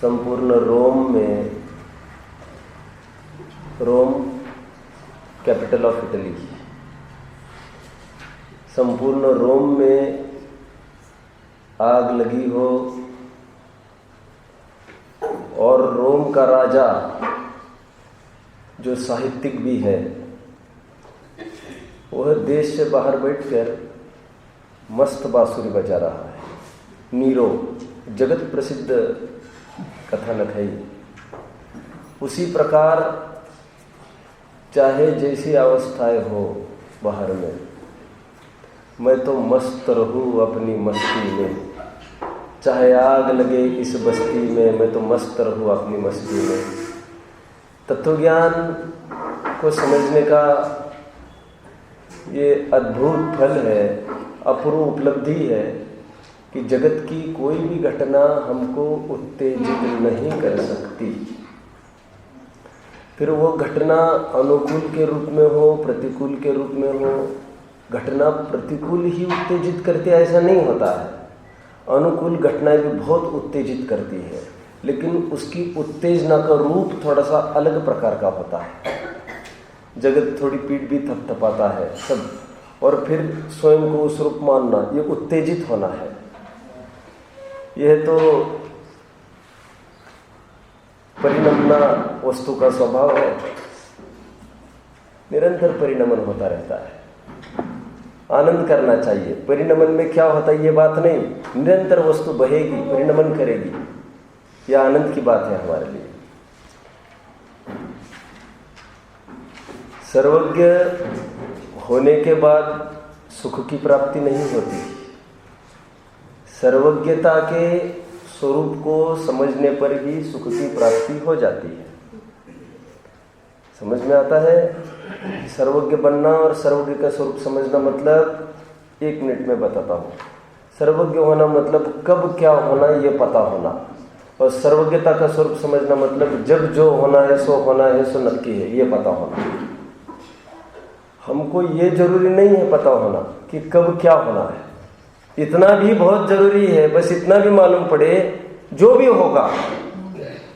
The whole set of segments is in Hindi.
संपूर्ण रोम में, रोम कैपिटल ऑफ इटली, संपूर्ण रोम में आग लगी हो और रोम का राजा जो साहित्यिक भी है वह देश से बाहर बैठकर मस्त बांसुरी बजा रहा है। नीरो जगत प्रसिद्ध कथानक है। उसी प्रकार चाहे जैसी अवस्थाएं हो बाहर में, मैं तो मस्त रहूं अपनी मस्ती में। चाहे आग लगे इस बस्ती में, मैं तो मस्त रहूं अपनी मस्ती में। तत्वज्ञान को समझने का ये अद्भुत फल है, अपूर्व उपलब्धि है कि जगत की कोई भी घटना हमको उत्तेजित नहीं कर सकती। फिर वो घटना अनुकूल के रूप में हो, प्रतिकूल के रूप में हो। घटना प्रतिकूल ही उत्तेजित करती है ऐसा नहीं होता है। अनुकूल घटनाएं भी बहुत उत्तेजित करती है, लेकिन उसकी उत्तेजना का रूप थोड़ा सा अलग प्रकार का होता है। जगत थोड़ी पीठ भी थपथपाता है सब, और फिर स्वयं को उस रूप मानना, ये उत्तेजित होना है। यह तो परिणमना वस्तु का स्वभाव है, निरंतर परिणमन होता रहता है। आनंद करना चाहिए। परिणमन में क्या होता है ये बात नहीं, निरंतर वस्तु बहेगी, परिणमन करेगी, यह आनंद की बात है हमारे लिए। सर्वज्ञ होने के बाद सुख की प्राप्ति नहीं होती। सर्वज्ञता के स्वरूप को समझने पर ही सुख की प्राप्ति हो जाती है। समझ में आता है सर्वज्ञ बनना और सर्वज्ञ का स्वरूप समझना मतलब, 1 मिनट में बताता हूँ। सर्वज्ञ होना मतलब कब क्या होना ये पता होना, और सर्वज्ञता का स्वरूप समझना मतलब जब जो होना है सो नक्की है ये पता होना। हमको ये जरूरी नहीं है पता होना कि कब क्या होना है, इतना भी बहुत जरूरी है। बस इतना भी मालूम पड़े जो भी होगा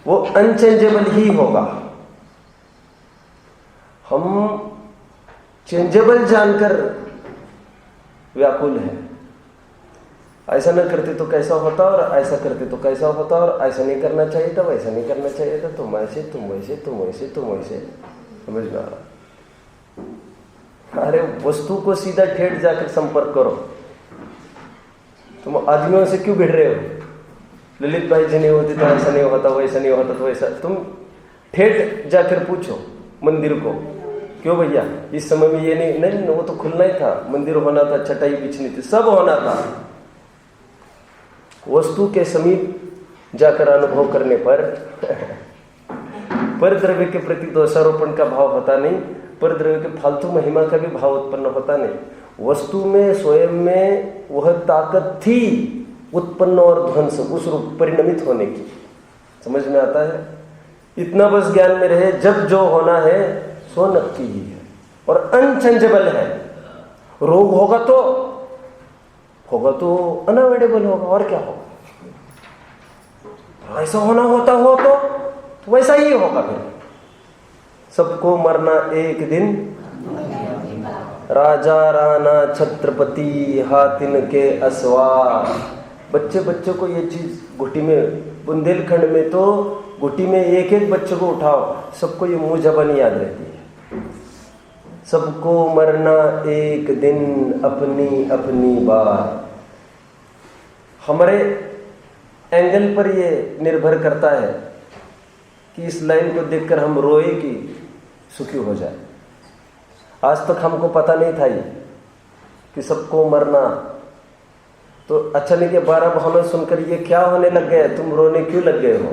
वो अनचेंजेबल ही होगा। हम चेंजेबल जानकर व्याकुल है। ऐसा न करते तो कैसा होता, और ऐसा करते तो कैसा होता, और ऐसा नहीं करना चाहिए था, वैसा नहीं करना चाहिए था, तुम ऐसे तुम वैसे तुम वैसे तुम वैसे। समझ में आ रहा? अरे वस्तु को सीधा ठेठ जाकर संपर्क करो। तुम आदमियों से क्यों भिड़ रहे हो? ललित भाई जी नहीं होती तो ऐसा नहीं होता, वैसा नहीं होता तो वैसा। तुम ठेठ जाकर पूछो मंदिर को, क्यों भैया इस समय में ये नहीं, वो तो खुलना ही था, मंदिर होना था, चटाई बिछनी थी, सब होना था। वस्तु के समीप जाकर अनुभव करने पर पर द्रव्य के प्रति दोषारोपण का भाव होता नहीं, पर द्रव्य के फालतू महिमा का भी भाव उत्पन्न होता नहीं। वस्तु में स्वयं में वह ताकत थी उत्पन्न और ध्वंस उस रूप परिणमित होने की। समझ में आता है? इतना बस ज्ञान में रहे, जब जो होना है सो नक्की ही है और अनचेंजेबल है। रोग होगा तो अनअवॉइडेबल होगा, और क्या होगा। ऐसा होना होता हो तो वैसा ही होगा। फिर सबको मरना एक दिन, राजा राणा छत्रपति हातिन के असवार। बच्चे को ये चीज घुटी में, बुंदेलखंड में तो घुटी में एक एक बच्चे को उठाओ, सबको ये मुंह जबानी याद रहती है। सबको मरना एक दिन, अपनी अपनी बार। हमारे एंगल पर ये निर्भर करता है कि इस लाइन को देखकर हम रोए कि सुखी हो जाए। आज तक हमको पता नहीं था ये कि सबको मरना। तो अचानक ये 12 भावना सुनकर ये क्या होने लग गए, तुम रोने क्यों लग गए हो?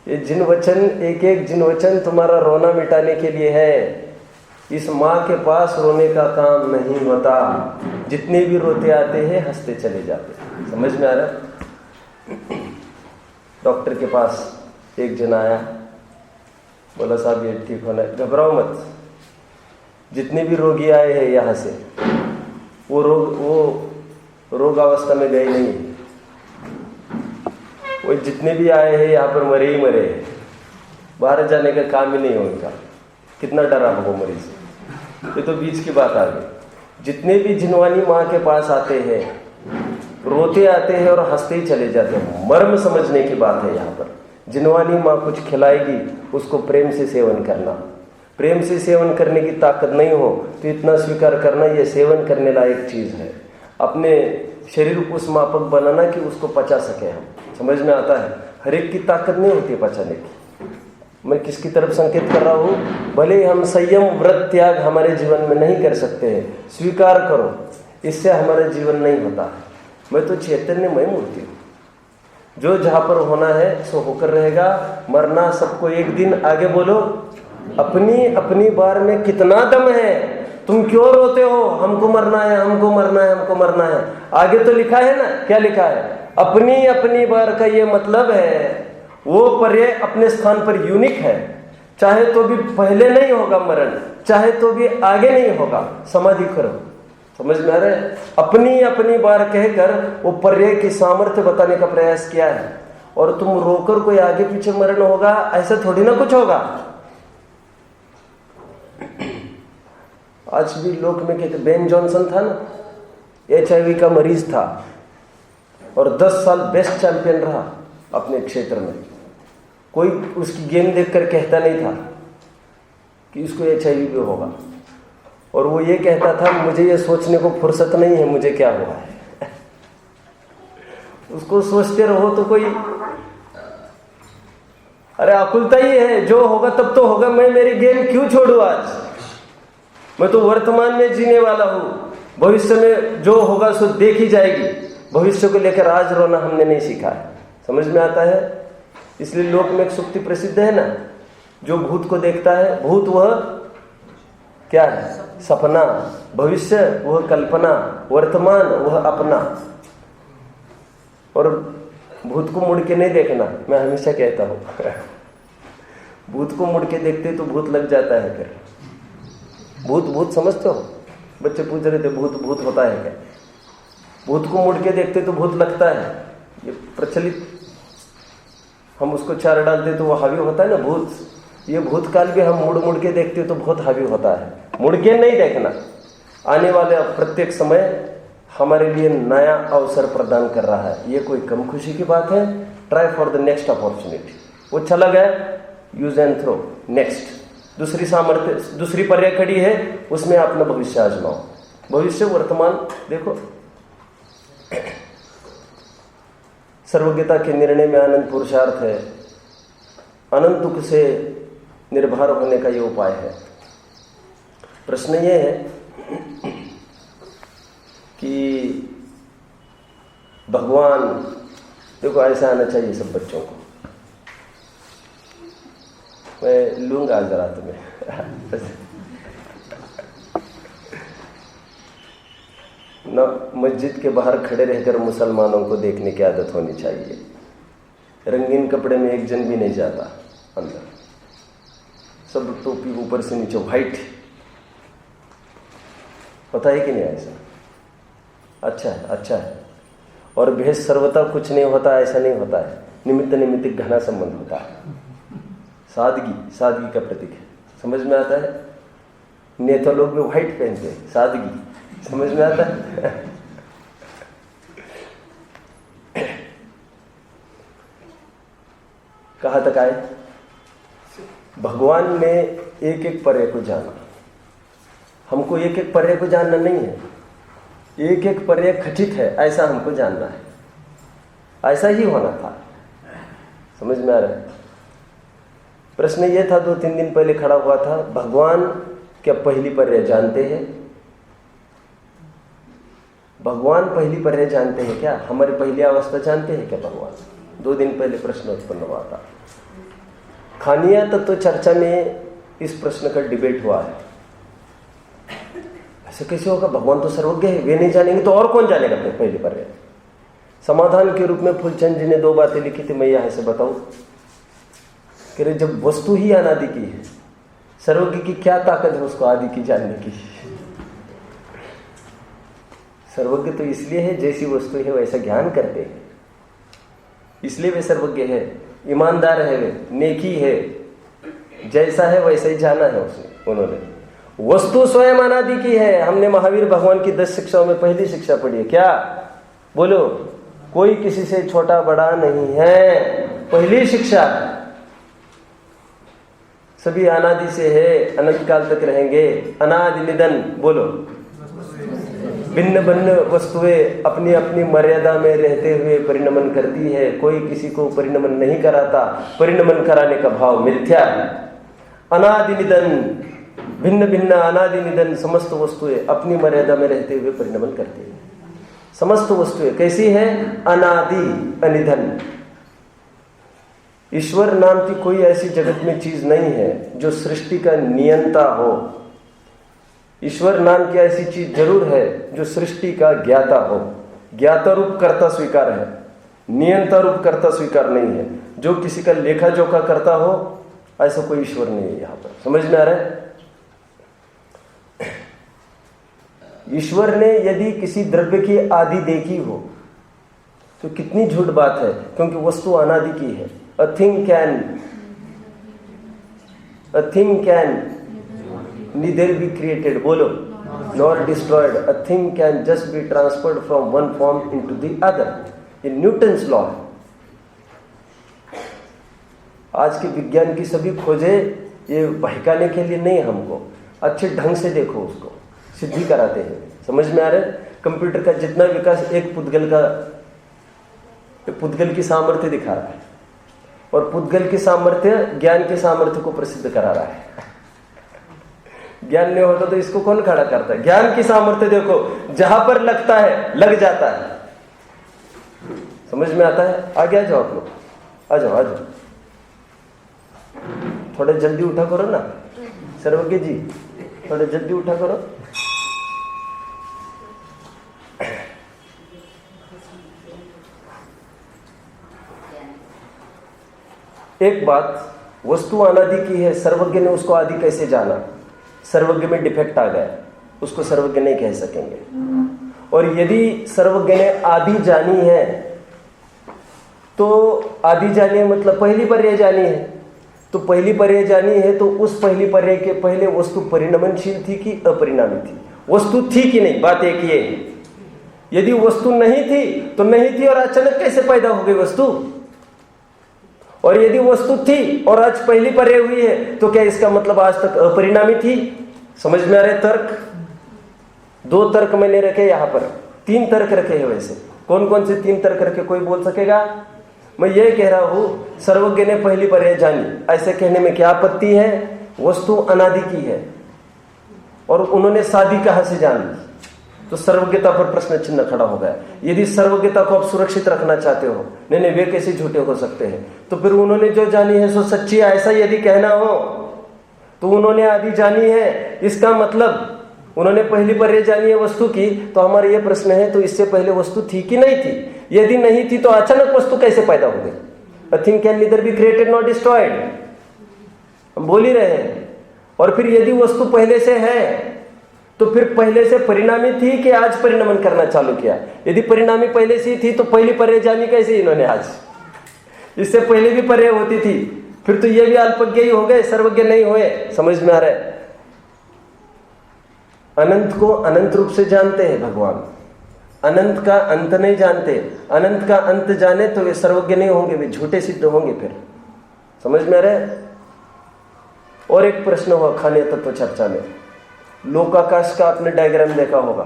ये जिन वचन, एक एक जिन वचन तुम्हारा रोना मिटाने के लिए है। इस माँ के पास रोने का काम नहीं होता। जितने भी रोते आते हैं हंसते चले जाते हैं। समझ में आ रहा? डॉक्टर के पास एक जन आया, बोला साहब ये ठीक होना है, घबराओ मत। जितने भी रोगी आए हैं यहाँ से वो रोग अवस्था में गए नहीं। वो जितने भी आए हैं यहाँ पर मरे ही मरे, बाहर जाने का काम ही नहीं हो उनका। कितना डरा हो वो मरीज, ये तो बीच की बात आ गई। जितने भी जिनवानी माँ के पास आते हैं रोते आते हैं और हंसते ही चले जाते हैं। मर्म समझने की बात है यहाँ पर। जिनवानी माँ कुछ खिलाएगी, उसको प्रेम से सेवन करना। प्रेम से सेवन करने की ताकत नहीं हो तो इतना स्वीकार करना, ये सेवन करने लायक चीज़ है। अपने शरीर को उस मापक बनाना कि उसको पचा सके हम। समझ में आता है? हर एक की ताकत नहीं होती पचाने की। मैं किसकी तरफ संकेत कर रहा हूँ? भले हम संयम व्रत त्याग हमारे जीवन में नहीं कर सकते हैं, स्वीकार करो, इससे हमारा जीवन नहीं होता है। मैं तो चैतन्यमय मूर्ति हूँ। जो जहाँ पर होना है सो होकर रहेगा। मरना सबको एक दिन। आगे बोलो, अपनी अपनी बार में कितना दम है। तुम क्यों रोते हो? हमको मरना है, हमको मरना है, हमको मरना है। आगे तो लिखा है ना, क्या लिखा है? अपनी अपनी बार का ये मतलब है वो पर्याय अपने स्थान पर यूनिक है। चाहे तो भी पहले नहीं होगा मरण, चाहे तो भी आगे नहीं होगा। समाधि करो। समझ में आ रहा है? अपनी अपनी बार कहकर वो पर्याय की सामर्थ्य बताने का प्रयास किया है। और तुम रोकर कोई आगे पीछे मरण होगा ऐसा थोड़ी ना कुछ होगा। आज भी लोक में कहते, बेन जॉनसन था ना, HIV का मरीज था और 10 साल बेस्ट चैंपियन रहा अपने क्षेत्र में। कोई उसकी गेम देखकर कहता नहीं था कि इसको HIV भी होगा। और वो ये कहता था, मुझे ये सोचने को फुर्सत नहीं है मुझे क्या हुआ है। उसको सोचते रहो तो कोई, अरे आकुलता ही है। जो होगा तब तो होगा, मैं मेरी गेम क्यों छोड़ू? आज मैं तो वर्तमान में जीने वाला हूँ। भविष्य में जो होगा सो देखी जाएगी। भविष्य को लेकर आज रोना हमने नहीं सीखा है। समझ में आता है? इसलिए लोक में एक सूक्ति प्रसिद्ध है ना, जो भूत को देखता है, भूत वह क्या है? सपना। भविष्य वह कल्पना, वर्तमान वह अपना। और भूत को मुड़ के नहीं देखना, मैं हमेशा कहता हूँ। भूत को मुड़ के देखते तो भूत लग जाता है। फिर भूत समझते हो? बच्चे पूछ रहे थे भूत होता है क्या? भूत को मुड़ के देखते तो भूत लगता है। ये प्रचलित, हम उसको चार डालते तो वो हावी होता है ना भूत। ये भूतकाल भी हम मुड़ के देखते तो बहुत हावी होता है। मुड़ के नहीं देखना। आने वाले प्रत्येक समय हमारे लिए नया अवसर प्रदान कर रहा है। ये कोई कम खुशी की बात है? Try for the next opportunity. वो चला गया, यूज एंड थ्रो, नेक्स्ट। दूसरी सामर्थ्य, दूसरी पर्याय खड़ी है, उसमें अपना भविष्य आजमाओ। भविष्य वर्तमान देखो। सर्वज्ञता के निर्णय में आनंद पुरुषार्थ है। अनंत दुख से निर्भर होने का ये उपाय है। प्रश्न ये है कि भगवान देखो ऐसा आना चाहिए सब बच्चों को। मैं लूंगा जरा तुम्हें न मस्जिद के बाहर खड़े रहकर मुसलमानों को देखने की आदत होनी चाहिए। रंगीन कपड़े में एक जन भी नहीं जाता अंदर, सब टोपी ऊपर से नीचे व्हाइट। पता है कि नहीं ऐसा? अच्छा है, अच्छा है। और भेष सर्वथा कुछ नहीं होता, ऐसा नहीं होता है। निमित्त निमित्त घना संबंध होता है। सादगी, सादगी का प्रतीक है। समझ में आता है? नेता लोग भी व्हाइट पहनते हैं, सादगी। समझ में आता है? कहाँ तक आए? भगवान ने एक एक पर्याय को जाना। हमको एक एक पर्याय को जानना नहीं है, एक एक पर्याय खचित है ऐसा हमको जानना है। ऐसा ही होना था। समझ में आ रहा है? प्रश्न ये था, 2-3 दिन पहले खड़ा हुआ था, भगवान क्या पहली पर्याय जानते हैं? भगवान पहली पर्याय जानते हैं क्या? हमारी पहली अवस्था जानते हैं क्या भगवान? 2 दिन पहले प्रश्न उत्पन्न हुआ था। खानिया तत्व चर्चा में इस प्रश्न का डिबेट हुआ है। ऐसे कैसे होगा? भगवान तो सर्वज्ञ है, वे नहीं जानेंगे तो और कौन जानेगा अपने पहली पर्याय? समाधान के रूप में फूलचंद जी ने 2 बातें लिखी थी, मैं यहां से बताऊं कि जब वस्तु ही अनादि की है, सर्वज्ञ की क्या ताकत है उसको आदि की जानने की? सर्वज्ञ तो इसलिए है जैसी वस्तु है वैसा ज्ञान करते हैं, इसलिए वे सर्वज्ञ है। ईमानदार है वे, नेकी है, जैसा है वैसा ही जाना है उसने, उन्होंने। वस्तु स्वयं अनादि की है। हमने महावीर भगवान की 10 शिक्षाओं में पहली शिक्षा पढ़ी है, क्या बोलो? कोई किसी से छोटा बड़ा नहीं है, पहली शिक्षा। सभी अनादि से है, अनंत काल तक रहेंगे। अनादि निधन, बोलो। भिन्न भिन्न वस्तुएं अपनी अपनी मर्यादा में रहते हुए परिणमन करती है, कोई किसी को परिणमन नहीं कराता। परिणमन कराने का भाव मिथ्या है। अनादि निधन, भिन्न भिन्न अनादि निधन, समस्त वस्तुएं अपनी मर्यादा में रहते हुए परिणमन करती है। समस्त वस्तुएं कैसी है? अनादि अनिधन। ईश्वर नाम की कोई ऐसी जगत में चीज नहीं है जो सृष्टि का नियंता हो। ईश्वर नाम की ऐसी चीज जरूर है जो सृष्टि का ज्ञाता हो। ज्ञाता रूप कर्ता स्वीकार है, नियंता रूप कर्ता स्वीकार नहीं है। जो किसी का लेखा जोखा करता हो ऐसा कोई ईश्वर नहीं है। यहां पर समझ में आ रहा है? ईश्वर ने यदि किसी द्रव्य की आदि देखी हो तो कितनी झूठ बात है, क्योंकि वस्तु अनादि की है। A thing can neither be created, बोलो, nor destroyed. A thing can just be transferred from one form into the other. ये न्यूटन्स लॉ है। आज के विज्ञान की सभी खोजें ये बहकाने के लिए नहीं, हमको अच्छे ढंग से देखो, उसको सिद्धि कराते हैं। समझ में आ रहा है? कंप्यूटर का जितना विकास एक पुद्गल की सामर्थ्य दिखा रहा है, और पुद्गल की सामर्थ्य ज्ञान के सामर्थ्य को प्रसिद्ध करा रहा है। ज्ञान नहीं होता तो इसको कौन खड़ा करता है? ज्ञान की सामर्थ्य देखो, जहां पर लगता है लग जाता है। समझ में आता है? आगे आ जाओ आप लोग, आ जाओ, आ जाओ। थोड़ा जल्दी उठा करो ना सर्वज्ञ जी, थोड़ा जल्दी उठा करो। एक बात, वस्तु अनादि की है, सर्वज्ञ ने उसको आदि कैसे जाना? सर्वज्ञ में डिफेक्ट आ गया, उसको सर्वज्ञ नहीं कह सकेंगे। और यदि सर्वज्ञ ने आदि जानी है तो आदि जानी है मतलब पहली पर्याय जानी है। तो पहली पर्याय जानी है तो उस पहली पर्याय के पहले वस्तु परिणमनशील थी कि अपरिणामी थी? वस्तु थी कि नहीं? बात एक ये है। यदि वस्तु नहीं थी तो नहीं थी और अचानक कैसे पैदा हो गई वस्तु? और यदि वस्तु थी और आज पहली पर्याय हुई है तो क्या इसका मतलब आज तक अपरिणामी थी? समझ में आ रहे? तर्क, 2 तर्क मैंने रखे यहां पर, 3 तर्क रखे हैं। वैसे कौन कौन से 3 तर्क रखे, कोई बोल सकेगा? मैं ये कह रहा हूं, सर्वज्ञ ने पहली पर्याय जानी, ऐसे कहने में क्या आपत्ति है? वस्तु अनादि की है और उन्होंने सादी कहां से जानी? तो सर्वज्ञता पर प्रश्न चिन्ह खड़ा हो गया। यदि सर्वज्ञता को आप सुरक्षित रखना चाहते हो, नहीं वे कैसे झूठे हो सकते हैं, तो फिर उन्होंने जो जानी है सो सच्ची है, ऐसा यदि कहना हो तो उन्होंने आदि जानी है, इसका मतलब उन्होंने पहली पर्याय जानी है वस्तु की। तो हमारा ये प्रश्न है, तो इससे पहले वस्तु थी कि नहीं थी? यदि नहीं थी तो अचानक वस्तु कैसे पैदा हो गई? A thing can neither be created nor destroyed, हम बोल ही रहे हैं। और फिर यदि वस्तु पहले से है तो फिर पहले से परिणामी थी कि आज परिणमन करना चालू किया? यदि परिणामी पहले से थी तो पहली पर्याय जानी कैसे इन्होंने आज? इससे पहले भी पर्याय होती थी, फिर तो ये भी अल्पज्ञ ही हो गए, सर्वज्ञ नहीं हुए। समझ में आ रहा है? अनंत को अनंत रूप से जानते हैं भगवान, अनंत का अंत नहीं जानते। अनंत का अंत जाने तो वे सर्वज्ञ नहीं होंगे, वे झूठे सिद्ध होंगे। फिर समझ में आ रहा है? और एक प्रश्न हुआ खाने तत्व चर्चा में, लोकाकाश का आपने डायग्राम देखा होगा,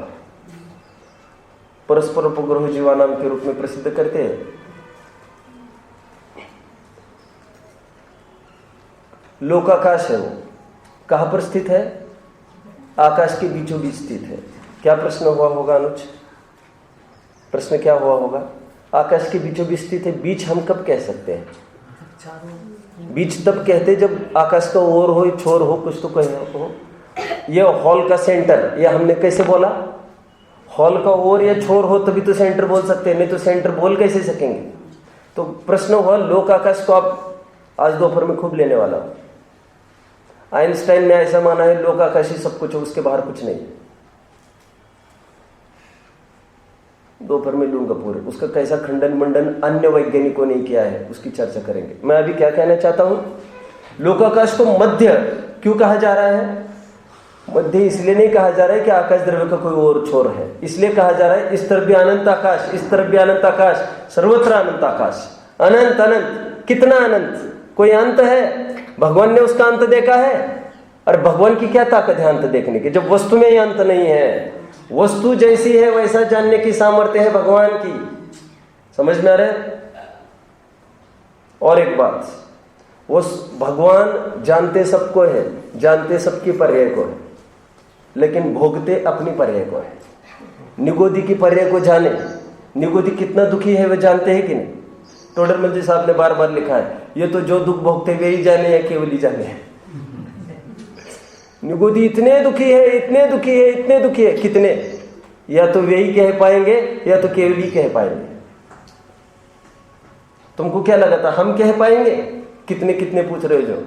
परस्पर उपग्रह जीवानाम के रूप में प्रसिद्ध करते हैं। लोकाकाश है, वो कहां पर स्थित है? आकाश के बीचों बीच स्थित है। क्या प्रश्न हुआ होगा अनुज? प्रश्न क्या हुआ होगा? आकाश के बीचों बीच स्थित है। बीच हम कब कह सकते हैं? बीच तब कहते जब आकाश का ओर हो, छोर हो, कुछ तो कहे हो। ये हॉल का सेंटर, ये हमने कैसे बोला? हॉल का ओर या छोर हो तभी तो सेंटर बोल सकते हैं, नहीं तो सेंटर बोल कैसे सकेंगे? तो प्रश्न हुआ लोक आकाश को आप आज दोपहर में खूब लेने वाला हूं। आइंस्टाइन ने ऐसा माना है लोक आकाश ही सब कुछ है, उसके बाहर कुछ नहीं। दोपहर में लूंगा पूरे, उसका कैसा खंडन मंडन अन्य वैज्ञानिकों ने किया है उसकी चर्चा करेंगे। मैं अभी क्या कहना चाहता हूं, लोकाकाश को मध्य क्यों कहा जा रहा है? मध्य इसलिए नहीं कहा जा रहा है कि आकाश द्रव्य का कोई और छोर है, इसलिए कहा जा रहा है इस तरफ भी अनंत आकाश, इस तरफ भी अनंत आकाश, सर्वत्र अनंत आकाश। अनंत अनंत, कितना अनंत? कोई अंत है? भगवान ने उसका अंत देखा है? और भगवान की क्या ताकत है अंत देखने की, जब वस्तु में ही अंत नहीं है? वस्तु जैसी है वैसा जानने की सामर्थ्य है भगवान की। समझ में आ रहा है? और एक बात, वो भगवान जानते सबको है, जानते सबकी पर्याय को है, लेकिन भोगते अपनी पर्याय को है। निगोदी की पर्याय को जाने, निगोदी कितना दुखी है वे जानते हैं कि नहीं? टोडरमल जी साहब ने बार बार लिखा है, ये तो जो दुख भोगते वे ही जाने या केवल ही जाने हैं। निगोदी इतने दुखी है, इतने दुखी है, इतने दुखी है, कितने? या तो वे ही कह पाएंगे या तो केवल ही कह पाएंगे। तुमको क्या लगा था हम कह पाएंगे? कितने कितने पूछ रहे हो जो,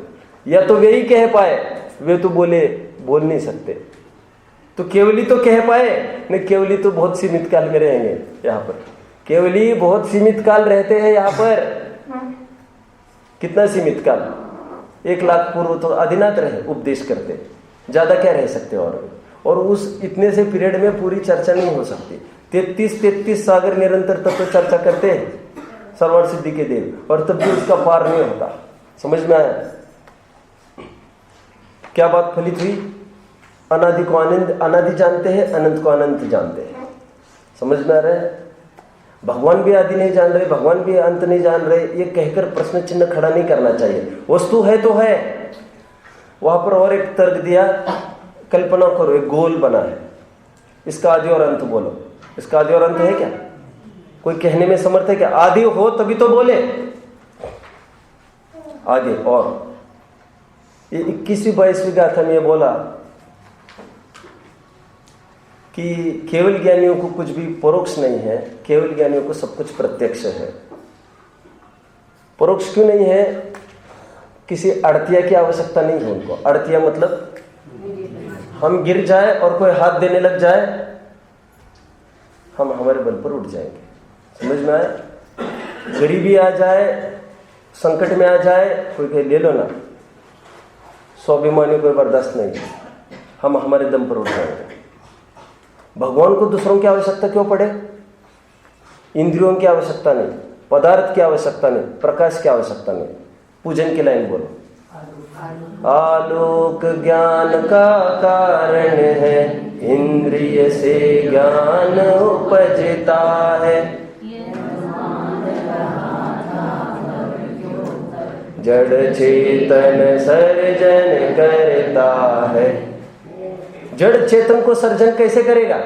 या तो वे ही कह पाए, वे तो बोल नहीं सकते, तो केवली तो कह पाए। नहीं, केवली तो बहुत सीमित काल में रहेंगे यहाँ पर, केवली बहुत सीमित काल रहते हैं यहाँ पर। कितना सीमित काल? 1 लाख पूर्व तो अधिनाथ रहे, उपदेश करते, ज्यादा क्या रह सकते? और उस इतने से पीरियड में पूरी चर्चा नहीं हो सकती। 33 सागर निरंतर तत्व चर्चा करते हैं सर्वर सिद्धि के देव, और तब भी उसका पार नहीं होता। समझ में आया क्या बात फलित हुई? अनादि को अनादि जानते हैं, अनंत को अनंत जानते हैं। समझ में आ रहा है? भगवान भी आदि नहीं जान रहे, भगवान भी अंत नहीं जान रहे, ये कहकर प्रश्न चिन्ह खड़ा नहीं करना चाहिए। वस्तु है तो है। वहां पर और एक तर्क दिया, कल्पना करो एक गोल बना है, इसका आदि और अंत बोलो। इसका आदि और अंत है क्या? कोई कहने में समर्थ है क्या? आदि हो तभी तो बोले। आगे और ये 21वीं 22वीं गाथा में ये बोला कि केवल ज्ञानियों को कुछ भी परोक्ष नहीं है, केवल ज्ञानियों को सब कुछ प्रत्यक्ष है। परोक्ष क्यों नहीं है? किसी अड़तिया की आवश्यकता नहीं है उनको। अड़तिया मतलब हम गिर जाए और कोई हाथ देने लग जाए, हम हमारे बल पर उठ जाएंगे। समझ में आए? गरीबी आ जाए, संकट में आ जाए, कोई कहे ले लो ना, स्वाभिमानी कोई बर्दाश्त नहीं है, हम हमारे दम पर उठ जाएंगे। भगवान को दूसरों की आवश्यकता क्यों पड़े? इंद्रियों की आवश्यकता नहीं, पदार्थ की आवश्यकता नहीं, प्रकाश की आवश्यकता नहीं। पूजन की लाइन बोलो, आलोक ज्ञान का कारण है, इंद्रिय से ज्ञान उपजता है, जड़ चेतन सर्जन करता है। जड़ चेतन को सर्जन कैसे करेगा?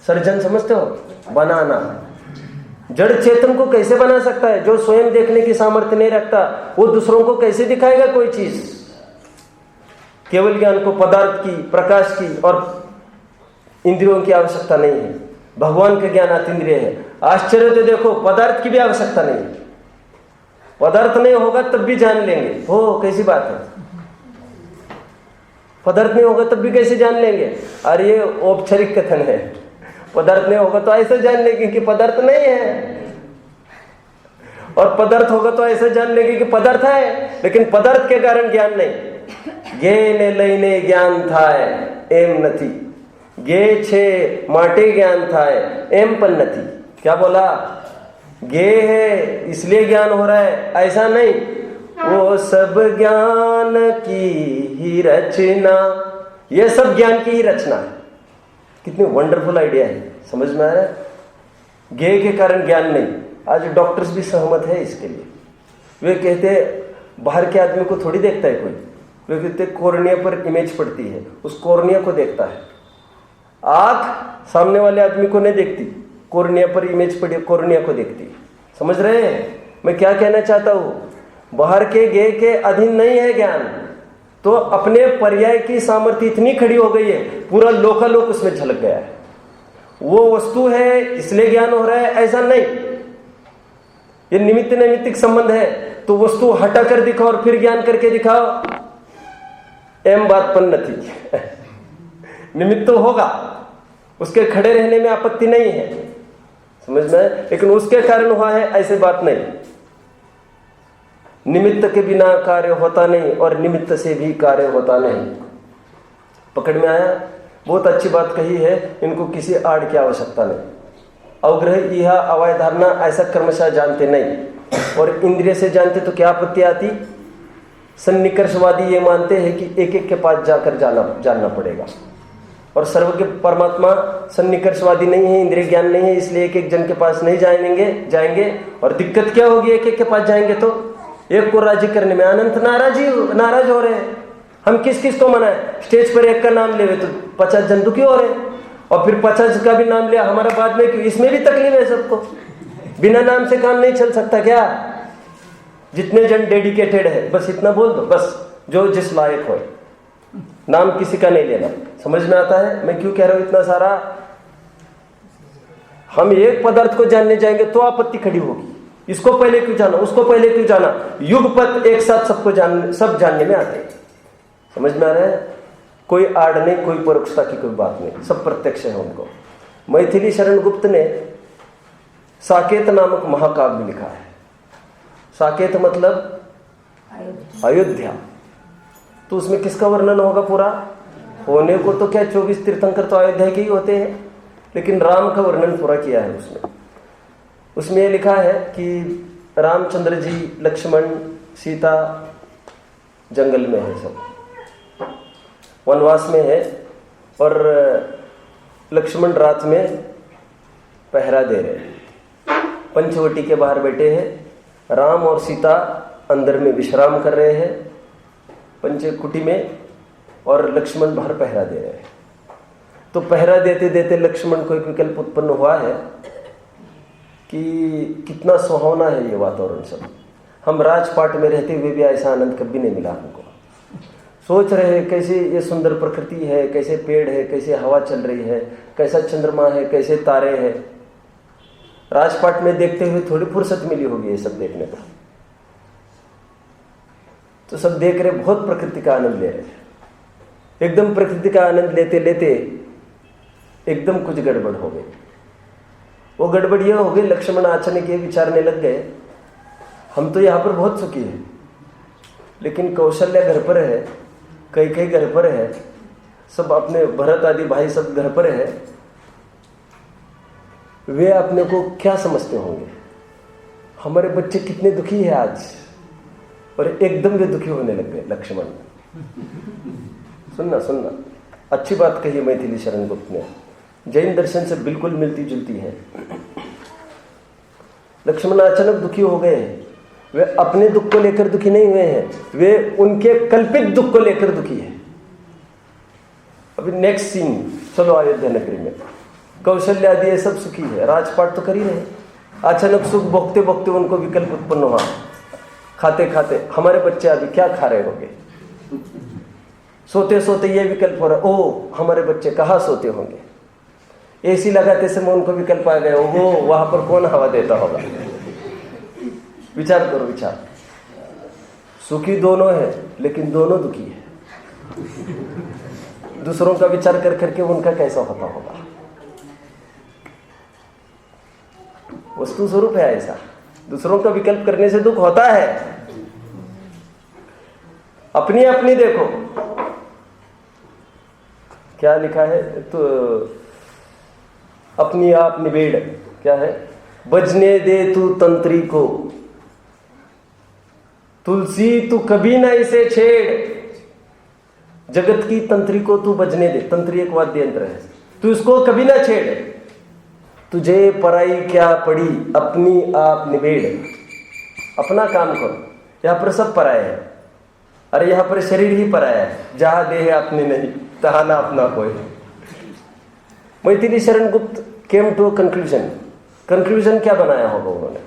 सर्जन समझते हो? बनाना। जड़ चेतन को कैसे बना सकता है? जो स्वयं देखने की सामर्थ्य नहीं रखता वो दूसरों को कैसे दिखाएगा कोई चीज? केवल ज्ञान को पदार्थ की, प्रकाश की और इंद्रियों की आवश्यकता नहीं है। भगवान का ज्ञान अतीन्द्रिय है। आश्चर्य तो देखो, पदार्थ की भी आवश्यकता नहीं है। पदार्थ नहीं होगा तब भी जान लेंगे। हो, कैसी बात है? पदार्थ नहीं होगा तब भी कैसे जान लेंगे? अरे ये औपचारिक कथन है। पदार्थ नहीं होगा तो ऐसे जान लेंगे कि पदार्थ नहीं है, और पदार्थ होगा तो ऐसे जान लेंगे कि पदार्थ है, लेकिन पदार्थ के कारण ज्ञान नहीं। गे ने लईने ज्ञान थाय एम नथी, गे छे माटे ज्ञान थाय एम पण नथी। क्या बोला? गे है इसलिए ज्ञान हो रहा है, ऐसा नहीं। वो सब ज्ञान की ही रचना, ये सब ज्ञान की ही रचना है। कितनी वंडरफुल आइडिया है, समझ में आ रहा है? गे के कारण ज्ञान नहीं। आज डॉक्टर्स भी सहमत है इसके लिए। वे कहते हैं बाहर के आदमी को थोड़ी देखता है कोई, वे कहते कोर्निया पर इमेज पड़ती है, उस कोर्निया को देखता है। आंख सामने वाले आदमी को नहीं देखती, कोर्निया पर इमेज पड़ी, कोर्निया को देखती। समझ रहे हैं मैं क्या कहना चाहता हूँ? बाहर के गे के अधीन नहीं है ज्ञान, तो अपने पर्याय की सामर्थ्य इतनी खड़ी हो गई है, पूरा लोकालोक उसमें झलक गया है। वो वस्तु है इसलिए ज्ञान हो रहा है, ऐसा नहीं। ये निमित्त नैमित्तिक संबंध है, तो वस्तु हटा कर दिखाओ और फिर ज्ञान करके दिखाओ, एम बात पन नथी। निमित्त तो होगा, उसके खड़े रहने में आपत्ति नहीं है, समझ में, लेकिन उसके कारण हुआ है ऐसे बात नहीं। निमित्त के बिना कार्य होता नहीं और निमित्त से भी कार्य होता नहीं। पकड़ में आया? बहुत अच्छी बात कही है, इनको किसी आड़ की आवश्यकता नहीं। अवग्रह यह अवय धारणा ऐसा क्रमशः जानते नहीं, और इंद्रिय से जानते तो क्या आपत्ति आती? सन्निकर्षवादी ये मानते हैं कि एक एक के पास जाकर जानना पड़ेगा, और सर्वज्ञ परमात्मा सन्निकर्षवादी नहीं है, इंद्रिय ज्ञान नहीं है, इसलिए एक एक जन के पास नहीं जाएंगे। और दिक्कत क्या होगी? एक एक के पास जाएंगे तो एक को राजी करने में अनंत नाराज हो रहे हैं। हम किस किस को मनाएं? स्टेज पर एक का नाम ले तो 50 जन दुखी हो रहे हैं, और फिर 50 का भी नाम लिया हमारा बाद में क्यों? इसमें भी तकलीफ है सबको। बिना नाम से काम नहीं चल सकता क्या? जितने जन डेडिकेटेड है बस इतना बोल दो, बस जो जिस लायक हो, नाम किसी का नहीं लेना। समझ में आता है मैं क्यों कह रहा हूं इतना सारा? हम एक पदार्थ को जानने जाएंगे तो आपत्ति खड़ी होगी, इसको पहले क्यों जाना, उसको पहले क्यों जाना? युगपत एक साथ सब जानने में आते हैं। समझ में आ रहा है? कोई आड़ नहीं, कोई परोक्षता की कोई बात नहीं, सब प्रत्यक्ष है उनको। मैथिली शरण गुप्त ने साकेत नामक महाकाव्य लिखा है। साकेत मतलब अयोध्या, तो उसमें किसका वर्णन होगा पूरा? होने को तो क्या 24 तीर्थंकर तो अयोध्या के ही होते हैं, लेकिन राम का वर्णन पूरा किया है उसमें यह लिखा है कि रामचंद्र जी, लक्ष्मण, सीता जंगल में है, सब वनवास में है, और लक्ष्मण रात में पहरा दे रहे हैं। पंचवटी के बाहर बैठे हैं, राम और सीता अंदर में विश्राम कर रहे हैं पंचकुटी में, और लक्ष्मण बाहर पहरा दे रहे हैं। तो पहरा देते देते लक्ष्मण को एक विकल्प उत्पन्न हुआ है कि कितना सुहावना है ये वातावरण सब, हम राजपाट में रहते हुए भी ऐसा आनंद कभी नहीं मिला हमको। सोच रहे हैं कैसे ये सुंदर प्रकृति है, कैसे पेड़ है, कैसे हवा चल रही है, कैसा चंद्रमा है, कैसे तारे हैं। राजपाट में देखते हुए थोड़ी फुर्सत मिली होगी ये सब देखने को, तो सब देख रहे, बहुत प्रकृति का आनंद ले रहे हैं। एकदम प्रकृति का आनंद लेते लेते एकदम कुछ गड़बड़ हो गई। वो गड़बड़ यह हो गई, लक्ष्मण अचानक ये विचारने लग गए, हम तो यहाँ पर बहुत सुखी हैं, लेकिन कौशल्या घर पर है, कई घर पर है, सब अपने भरत आदि भाई सब घर पर है, वे अपने को क्या समझते होंगे? हमारे बच्चे कितने दुखी है आज। और एकदम वे दुखी होने लग गए लक्ष्मण। सुनना अच्छी बात कही मैथिली शरण गुप्त ने, जैन दर्शन से बिल्कुल मिलती जुलती है। लक्ष्मण अचानक दुखी हो गए हैं। वे अपने दुख को लेकर दुखी नहीं हुए हैं, वे उनके कल्पित दुख को लेकर दुखी है। अभी नेक्स्ट सीन, चलो अयोध्या नगरी में कौशल्य आदि ये सब सुखी है, राजपाट तो कर ही रहे। अचानक सुख भोगते भोगते उनको विकल्प उत्पन्न हुआ, खाते खाते हमारे बच्चे अभी क्या खा रहे होंगे, सोते सोते ये विकल्प हो रहा, ओ हमारे बच्चे कहाँ सोते होंगे, एसी लगाते समय उनको विकल्प आ गए, ओहो वहां पर कौन हवा देता होगा। विचार करो, विचार। सुखी दोनों है लेकिन दोनों दुखी है। दूसरों का विचार कर करके उनका कैसा होता होगा। वस्तु स्वरूप है ऐसा, दूसरों का विकल्प करने से दुख होता है। अपनी अपनी देखो क्या लिखा है, तो अपनी आप निबेड़, क्या है, बजने दे तू तंत्री को, तुलसी तू कभी ना इसे छेड़, जगत की तंत्री को तू बजने दे। तंत्री एक वाद्य यंत्र है, तू इसको कभी ना छेड़, तुझे पराई क्या पड़ी, अपनी आप निबेड़। अपना काम करो, यहां पर सब पराया है। अरे यहां पर शरीर ही पराया है, जहां देह अपने नहीं तहा ना अपना कोई। Maithili Sharan Gupt came to conclusion क्या बनाया होगा उन्होंने,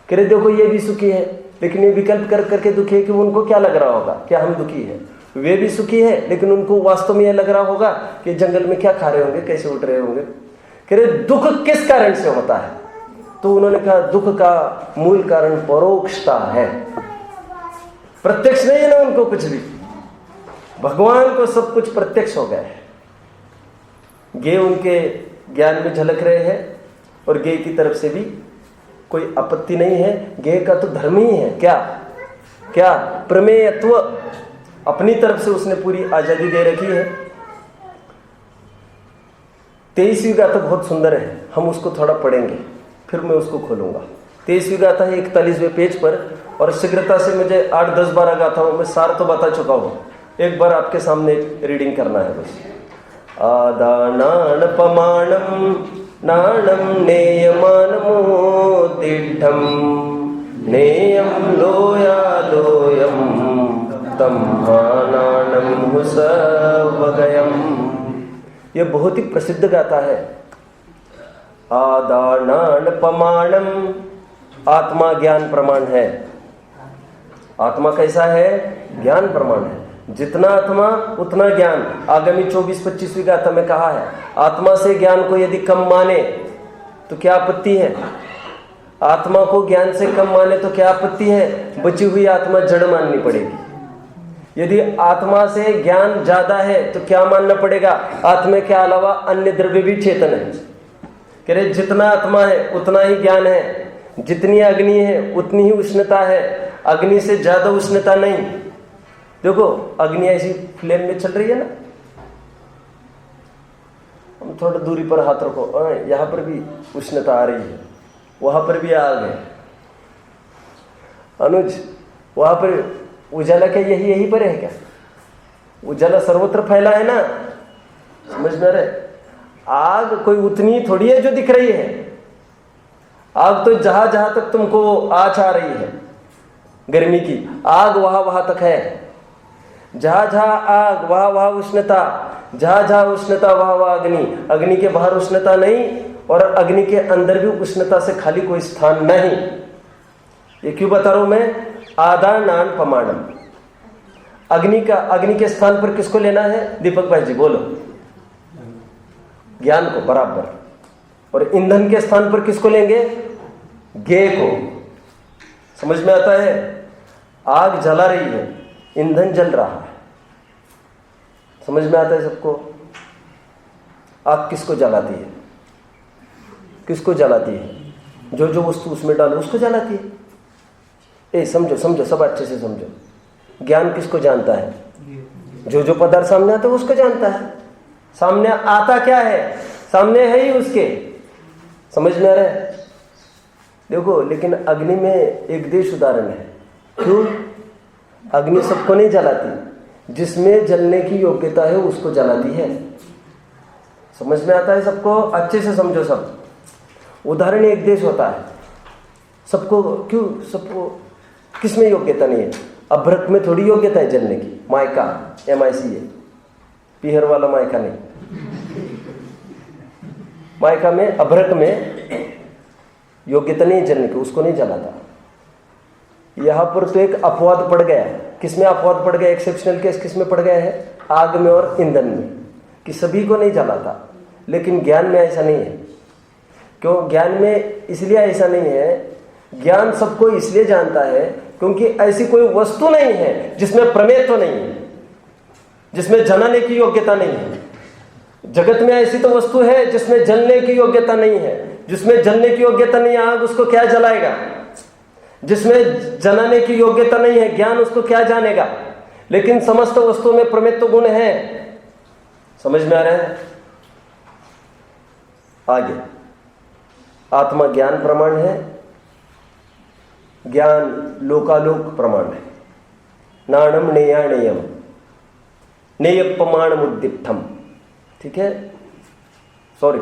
कह रहे देखो ये भी सुखी है लेकिन ये विकल्प कर करके दुखी है कि उनको क्या लग रहा होगा, क्या हम दुखी है। वे भी सुखी है लेकिन उनको वास्तव में यह लग रहा होगा कि जंगल में क्या खा रहे होंगे, कैसे उठ रहे होंगे। कह रहे दुख किस कारण से होता है, तो उन्होंने कहा दुख का मूल कारण परोक्षता है, प्रत्यक्ष नहीं है ना उनको कुछ भी। भगवान को सब कुछ प्रत्यक्ष हो गया है। गे उनके ज्ञान में झलक रहे हैं और गे की तरफ से भी कोई आपत्ति नहीं है। गे का तो धर्म ही है, क्या क्या प्रमेयत्व, अपनी तरफ से उसने पूरी आजादी दे रखी है। 23वीं गाथा बहुत सुंदर है, हम उसको थोड़ा पढ़ेंगे फिर मैं उसको खोलूंगा। 23वीं गाथा है 41वें पेज पर, और शीघ्रता से मुझे 8, 10, 12 गाथाओं में सार तो बता चुका हूं, एक बार आपके सामने रीडिंग करना है बस। आदानान पमाणम नाणम नेयमानमोदिष्ठम नेयम लोयालोयम तम्हानानम हुसवगयम। यह बहुत ही प्रसिद्ध गाथा है। आदानान पमाणम, आत्मा ज्ञान प्रमाण है। आत्मा कैसा है, ज्ञान प्रमाण है। जितना आत्मा उतना ज्ञान। आगामी 24-25वीं गाथा में कहा है, आत्मा से ज्ञान को यदि कम माने तो क्या आपत्ति है, आत्मा को ज्ञान से कम माने तो क्या आपत्ति है, बची हुई आत्मा जड़ माननी पड़ेगी। यदि आत्मा से ज्ञान ज्यादा है तो क्या मानना पड़ेगा, आत्मा के अलावा अन्य द्रव्य भी चेतन है। कह रहे जितना आत्मा है उतना ही ज्ञान है, जितनी अग्नि है उतनी ही उष्णता है, अग्नि से ज्यादा उष्णता नहीं। देखो अग्नि ऐसी फ्लेम में चल रही है ना, हम थोड़ा दूरी पर हाथ रखो, यहां पर भी उष्णता आ रही है, वहां पर भी आग है। अनुज वहां पर उजाला क्या यही पर है क्या, उजाला सर्वत्र फैला है ना, समझ में आ रहा है। आग कोई उतनी थोड़ी है जो दिख रही है, आग तो जहां जहां तक तुमको आँच आ रही है गर्मी की, आग वहां वहां तक है। जहां जहां आग वहां वहां उष्णता, जहां जहां उष्णता वहां वहां अग्नि, अग्नि के बाहर उष्णता नहीं और अग्नि के अंदर भी उष्णता से खाली कोई स्थान नहीं। ये क्यों बता रहा हूं मैं, आदानान पमाणम। अग्नि के स्थान पर किसको लेना है, दीपक भाई जी बोलो, ज्ञान को बराबर। और ईंधन के स्थान पर किसको लेंगे, गे को। समझ में आता है, आग जला रही है, ईंधन जल रहा है, समझ में आता है सबको। आग किसको जलाती है, किसको जलाती है, जो जो वस्तु उसमें डालो उसको जलाती है। समझो समझो, सब अच्छे से समझो। ज्ञान किसको जानता है, जो जो पदार्थ सामने आता है उसको जानता है। सामने आता क्या है, सामने है ही उसके, समझ में आ रहा है। देखो लेकिन अग्नि में एक देश उदाहरण है। क्यों, अग्नि सबको नहीं जलाती, जिसमें जलने की योग्यता है उसको जलाती है। समझ में आता है सबको, अच्छे से समझो सब। उदाहरण एक देश होता है, सबको क्यों, सबको किसमें योग्यता नहीं है, अभ्रक में थोड़ी योग्यता है जलने की, मायका MIC है, पीहर वाला मायका नहीं। मायका में, अभ्रक में योग्यता नहीं जलने की, उसको नहीं जलाता। यहाँ पर तो एक अपवाद पड़ गया। किसमें अपवाद पड़ गया? एक्सेप्शनल केस किसमें पड़ गया है? आग में और ईंधन में, कि सभी को नहीं जलाता। लेकिन ज्ञान में ऐसा नहीं है। क्यों? ज्ञान में इसलिए ऐसा नहीं है, ज्ञान सबको इसलिए जानता है क्योंकि ऐसी कोई वस्तु नहीं है जिसमें प्रमेयत्व नहीं है, जिसमें जलाने की योग्यता नहीं है। जगत में ऐसी तो वस्तु है जिसमें जलने की योग्यता नहीं है। जिसमें जलने की योग्यता नहीं है, आग उसको क्या जलाएगा? जिसमें जलाने की योग्यता नहीं है, ज्ञान उसको क्या जानेगा? लेकिन समस्त वस्तुओं में प्रमेयत्व गुण है। समझ में आ रहा है? आगे, आत्मा ज्ञान प्रमाण है, ज्ञान लोकालोक प्रमाण है। नाणम नेयाणेयम नेयपमाण मुद्दिष्टम। ठीक है, सॉरी,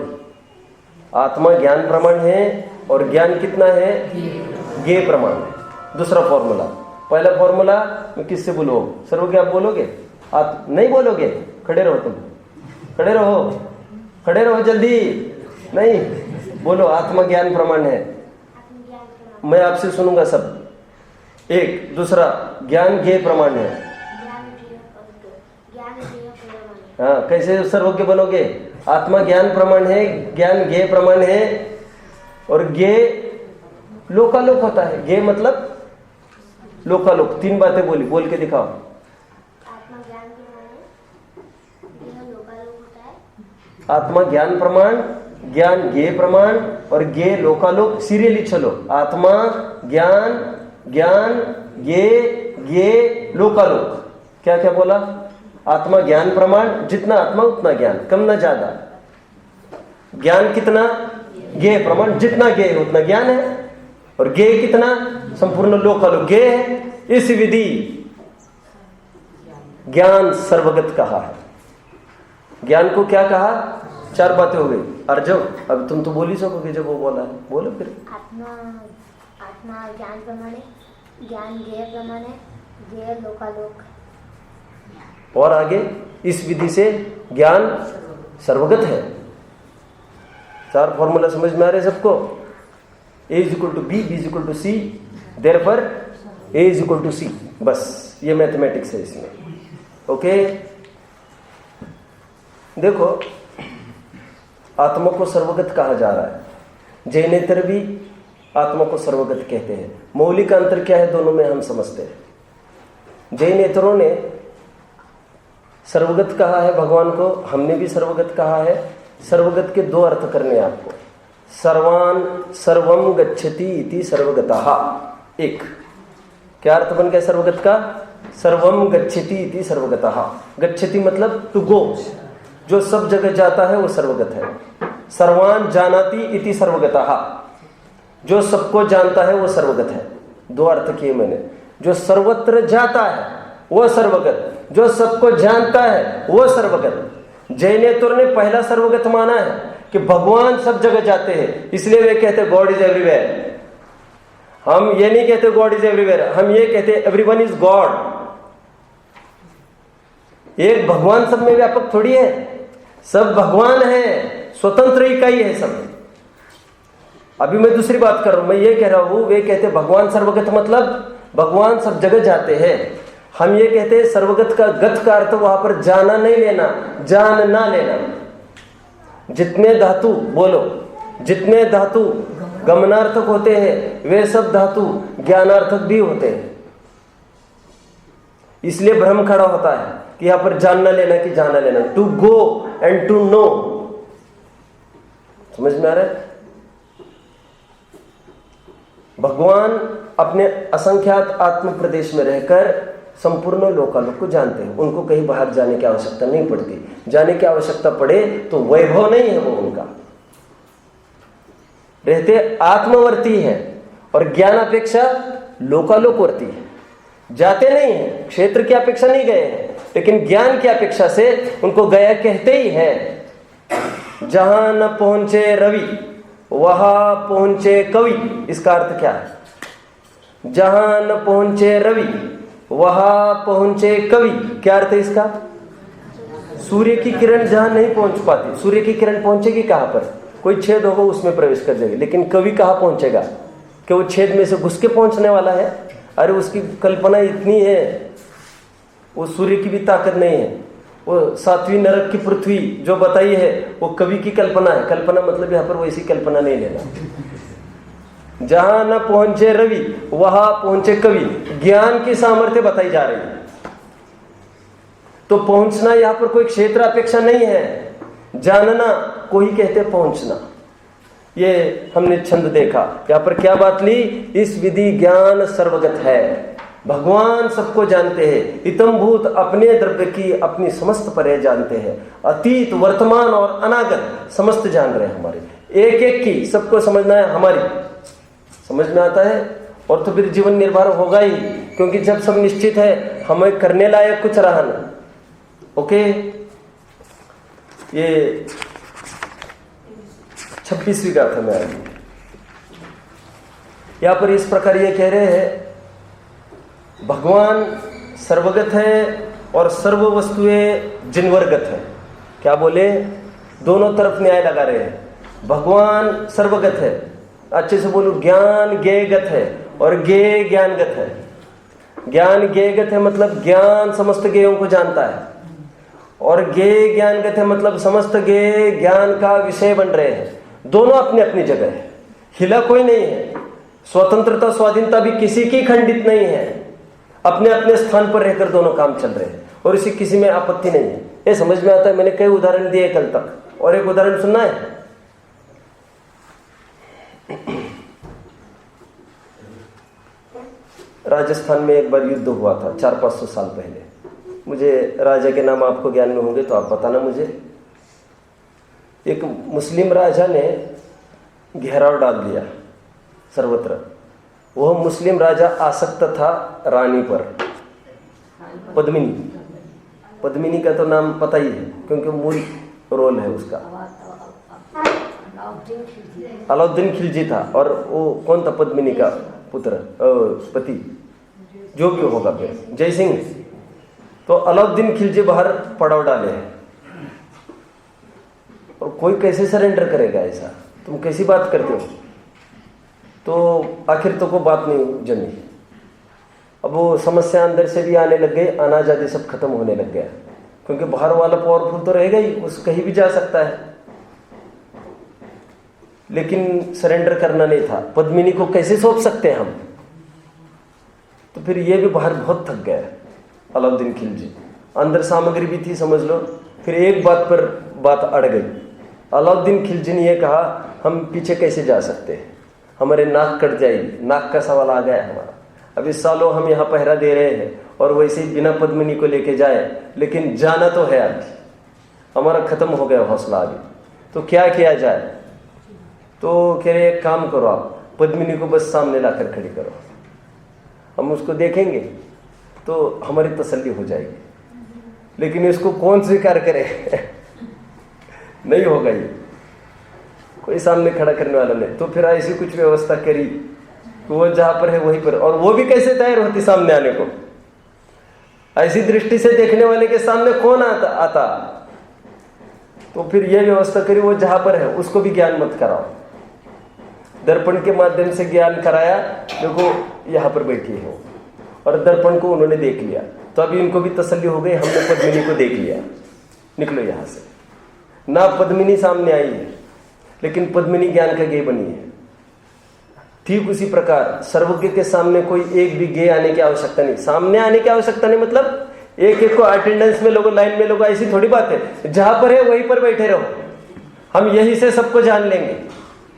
आत्मा ज्ञान प्रमाण है और ज्ञान कितना है? ज्ञेय प्रमाण है। दूसरा फॉर्मूला। पहला फॉर्मूला मैं किससे बोलूं? सर्वज्ञ आप बोलोगे? आप नहीं बोलोगे? खड़े रहो, तुम खड़े रहो, खड़े रहो जल्दी। नहीं बोलो, आत्मा ज्ञान प्रमाण है। मैं आपसे सुनूंगा सब। एक। दूसरा, ज्ञान ज्ञेय प्रमाण है। हाँ, कैसे सर्वज्ञ बनोगे? आत्मा ज्ञान प्रमाण है, ज्ञान ज्ञेय प्रमाण है, और ज्ञेय लोकालोक होता है। ज्ञेय मतलब लोकालोक। तीन बातें बोली, बोल के दिखाओ। आत्मा ज्ञान प्रमाण है, यह लोकालोक होता है। आत्मा ज्ञान प्रमाण, ज्ञान ज्ञेय प्रमाण और ज्ञेय लोकालोक। सीरियली चलो। आत्मा ज्ञान, ज्ञान ज्ञेय, ज्ञेय लोकालोक। क्या क्या बोला? आत्मा ज्ञान प्रमाण, जितना आत्मा उतना ज्ञान, कम ना ज्यादा। ज्ञान कितना? ज्ञेय प्रमाण, जितना ज्ञेय उतना ज्ञान है। और ज्ञेय कितना? संपूर्ण लोकालोक ज्ञेय है। इस विधि ज्ञान सर्वगत कहा है। ज्ञान को क्या कहा? चार बातें हो गई। अर्जुन, अब तुम तो बोल ही सकोगे जब वो बोला है, बोलो फिर। आत्मा ज्ञान प्रमाण है, ज्ञान ज्ञेय प्रमाण है, ज्ञेय लोकालोक। और आगे, इस विधि से ज्ञान सर्वगत है। चार फॉर्मूला समझ में आ रहे सबको? A = B, B = C, therefore A = C। बस ये मैथमेटिक्स है इसमें। ओके, देखो, आत्मा को सर्वगत कहा जा रहा है। जैनेतर भी आत्मा को सर्वगत कहते हैं। मौलिक अंतर क्या है दोनों में हम समझते हैं। जैनेतरों ने सर्वगत कहा है भगवान को, हमने भी सर्वगत कहा है। सर्वगत के दो अर्थ करने आपको। सर्वान सर्वम गच्छति इति सर्वगतः। एक, क्या अर्थ बन गया सर्वगत का? सर्वम गच्छति इति सर्वगतः। गच्छति मतलब टू गो, जो सब जगह जाता है वो सर्वगत है। सर्वान जानाति इति सर्वगतः, जो सबको जानता है वो सर्वगत है। दो अर्थ किए मैंने। जो सर्वत्र जाता है वो सर्वगत, जो सबको जानता है वो सर्वगत। जैनेतर ने पहला सर्वगत माना है कि भगवान सब जगह जाते हैं, इसलिए वे कहते गॉड इज एवरीवेयर। हम ये नहीं कहते गॉड इज एवरीवेयर, हम ये कहते एवरीवन इज गॉड। एक भगवान सब में व्यापक थोड़ी है, सब भगवान है, स्वतंत्र इकाई है सब। अभी मैं दूसरी बात कर रहा हूं, मैं ये कह रहा हूं, वे कहते भगवान सर्वगत मतलब भगवान सब जगह जाते हैं। हम ये कहते हैं सर्वगत का गत का अर्थ वहां पर जाना नहीं लेना, जानना लेना। जितने धातु बोलो, जितने धातु गमनार्थक होते हैं वे सब धातु ज्ञानार्थक भी होते हैं। इसलिए भ्रम खड़ा होता है कि यहां पर जानना लेना कि जाना लेना। To go and to know. समझ में आ रहा है? भगवान अपने असंख्यात आत्म प्रदेश में रहकर संपूर्ण लोकालोक को जानते हैं। उनको कहीं बाहर जाने की आवश्यकता नहीं पड़ती। जाने की आवश्यकता पड़े तो वैभव नहीं है वो उनका, रहते आत्मवर्ती है और ज्ञान अपेक्षा लोकालोकवर्ती है। जाते नहीं है, क्षेत्र की अपेक्षा नहीं गए हैं, लेकिन ज्ञान की अपेक्षा से उनको गया कहते ही है। जहां न पहुंचे रवि वहां पहुंचे कवि। इसका अर्थ क्या है? जहां न पहुंचे रवि वहां पहुंचे कवि। क्या अर्थ है इसका? सूर्य की किरण जहां नहीं पहुंच पाती, सूर्य की किरण पहुंचेगी कहां पर? कोई छेद होगा उसमें प्रवेश कर जाएगी, लेकिन कवि कहाँ पहुंचेगा कि वो छेद में से घुस के पहुंचने वाला है? अरे उसकी कल्पना इतनी है, वो सूर्य की भी ताकत नहीं है। वो सातवीं नरक की पृथ्वी जो बताई है वो कवि की कल्पना है। कल्पना मतलब यहाँ पर वैसी कल्पना नहीं लेना। जहां न पहुंचे रवि वहां पहुंचे कवि, ज्ञान की सामर्थ्य बताई जा रही है। तो पहुंचना यहाँ पर कोई क्षेत्र अपेक्षा नहीं है, जानना को ही कहते पहुंचना। ये हमने छंद देखा, यहाँ पर क्या बात ली? इस विधि ज्ञान सर्वगत है, भगवान सबको जानते हैं। इतम भूत अपने द्रव्य की अपनी समस्त परे जानते हैं, अतीत वर्तमान और अनागत समस्त जान रहे हैं हमारे, एक एक की सबको समझना है, हमारी समझ में आता है। और तो फिर जीवन निर्भर होगा ही, क्योंकि जब सब निश्चित है हमें करने लायक कुछ रहा ना। ओके, ये 26वीं गाथा में आएगी। यहां पर इस प्रकार ये कह रहे हैं भगवान सर्वगत है और सर्व वस्तुएं जिनवरगत है। क्या बोले? दोनों तरफ न्याय लगा रहे हैं। भगवान सर्वगत है, अच्छे से बोलो, ज्ञान ज्ञेयगत है और ज्ञेय ज्ञानगत है। ज्ञान ज्ञेयगत है मतलब ज्ञान समस्त ज्ञेयों को जानता है, और ज्ञेय ज्ञानगत है मतलब समस्त ज्ञेय ज्ञान का विषय बन रहे हैं। दोनों अपनी अपनी जगह है, हिला कोई नहीं है। स्वतंत्रता स्वाधीनता भी किसी की खंडित नहीं है, अपने अपने स्थान पर रहकर दोनों काम चल रहे हैं और इसी किसी में आपत्ति नहीं है। ये समझ में आता है। मैंने कई उदाहरण दिए कल तक, और एक उदाहरण सुनना है। राजस्थान में एक बार युद्ध हुआ था 400-500 साल पहले। मुझे राजा के नाम आपको ज्ञान में होंगे तो आप बताना मुझे। एक मुस्लिम राजा ने घेराव डाल दिया सर्वत्र। वह मुस्लिम राजा आसक्त था रानी पर, पद्मिनी। पद्मिनी का तो नाम पता ही है क्योंकि मूल रोल है उसका। अलाउद्दीन खिलजी था, और वो कौन था? पद्मिनी का पुत्र, पति, जो भी होगा फिर जय सिंह। तो अलाउद्दीन खिलजी बाहर पड़ाव डाले हैं, और कोई कैसे सरेंडर करेगा? ऐसा तुम कैसी बात करते हो? तो आखिर तो कोई बात नहीं जमी। अब वो समस्या अंदर से भी आने लग गई, अनाज आदि सब खत्म होने लग गया, क्योंकि बाहर वाला पावरफुल तो रहेगा ही, उस कहीं भी जा सकता है। लेकिन सरेंडर करना नहीं था। पद्मिनी को कैसे सौंप सकते हैं हम? तो फिर ये भी बाहर बहुत थक गया अलाउद्दीन खिलजी। अंदर सामग्री भी थी समझ लो। फिर एक बात पर बात अड़ गई। अलाउद्दीन खिलजी ने यह कहा, हम पीछे कैसे जा सकते हैं, हमारे नाक कट जाएगी। नाक का सवाल आ गया हमारा। अभी सालों हम यहाँ पहरा दे रहे हैं और वैसे ही बिना पद्मिनी को लेके जाए, लेकिन जाना तो है अभी, हमारा खत्म हो गया हौसला अभी। तो क्या किया जाए? तो कह रहे एक काम करो, आप पद्मिनी को बस सामने लाकर खड़ी करो, हम उसको देखेंगे तो हमारी तसल्ली हो जाएगी। लेकिन इसको कौन स्वीकार करे? नहीं होगा ये, कोई सामने खड़ा करने वाला नहीं। तो फिर ऐसी कुछ व्यवस्था करी कि वो जहां पर है वहीं पर, और वो भी कैसे तैयार होती सामने आने को? ऐसी दृष्टि से देखने वाले के सामने कौन आता? तो फिर ये व्यवस्था करी, वो जहां पर है उसको भी ज्ञान मत कराओ। दर्पण के माध्यम से ज्ञान कराया, देखो यहाँ पर बैठी है वो, और दर्पण को उन्होंने देख लिया। तो अभी इनको भी तसल्ली हो गई, हमने पद्मिनी को देख लिया, निकलो यहाँ से। ना पद्मिनी सामने आई है, लेकिन पद्मिनी ज्ञान का गेय बनी है। ठीक उसी प्रकार सर्वज्ञ के सामने कोई एक भी गेय आने की आवश्यकता नहीं। सामने आने की आवश्यकता नहीं मतलब एक एक को अटेंडेंस में लोगो, लाइन में लोगो, ऐसी थोड़ी बात है। जहां पर है वहीं पर बैठे रहो, हम यही से सबको जान लेंगे।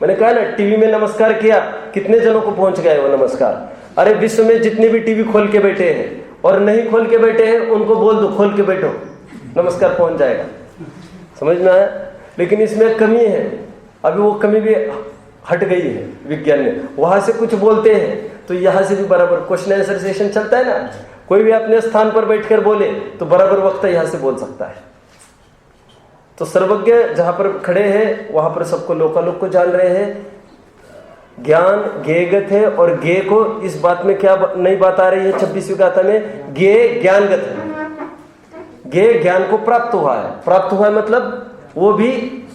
मैंने कहा ना, टीवी में नमस्कार किया, कितने जनों को पहुंच गया वो नमस्कार। अरे विश्व में जितने भी टीवी खोल के बैठे हैं और नहीं खोल के बैठे हैं, उनको बोल दो खोल के बैठो, नमस्कार पहुंच जाएगा। समझ में आया? लेकिन इसमें कमी है, अभी वो कमी भी हट गई है विज्ञान में। वहां से कुछ बोलते हैं तो यहां से भी बराबर क्वेश्चन आंसर सेशन चलता है ना, कोई भी अपने स्थान पर बैठकर बोले तो बराबर वक्त यहां से बोल सकता है। तो सर्वज्ञ जहां पर खड़े हैं वहां पर सबको लोकालोक को जान रहे हैं। ज्ञान ज्ञेयगत है, और ज्ञेय को इस बात में क्या नई बात आ रही है 26वीं गाथा में? ज्ञेय ज्ञानगत है। ज्ञेय ज्ञान को प्राप्त हुआ है। प्राप्त हुआ है मतलब वो भी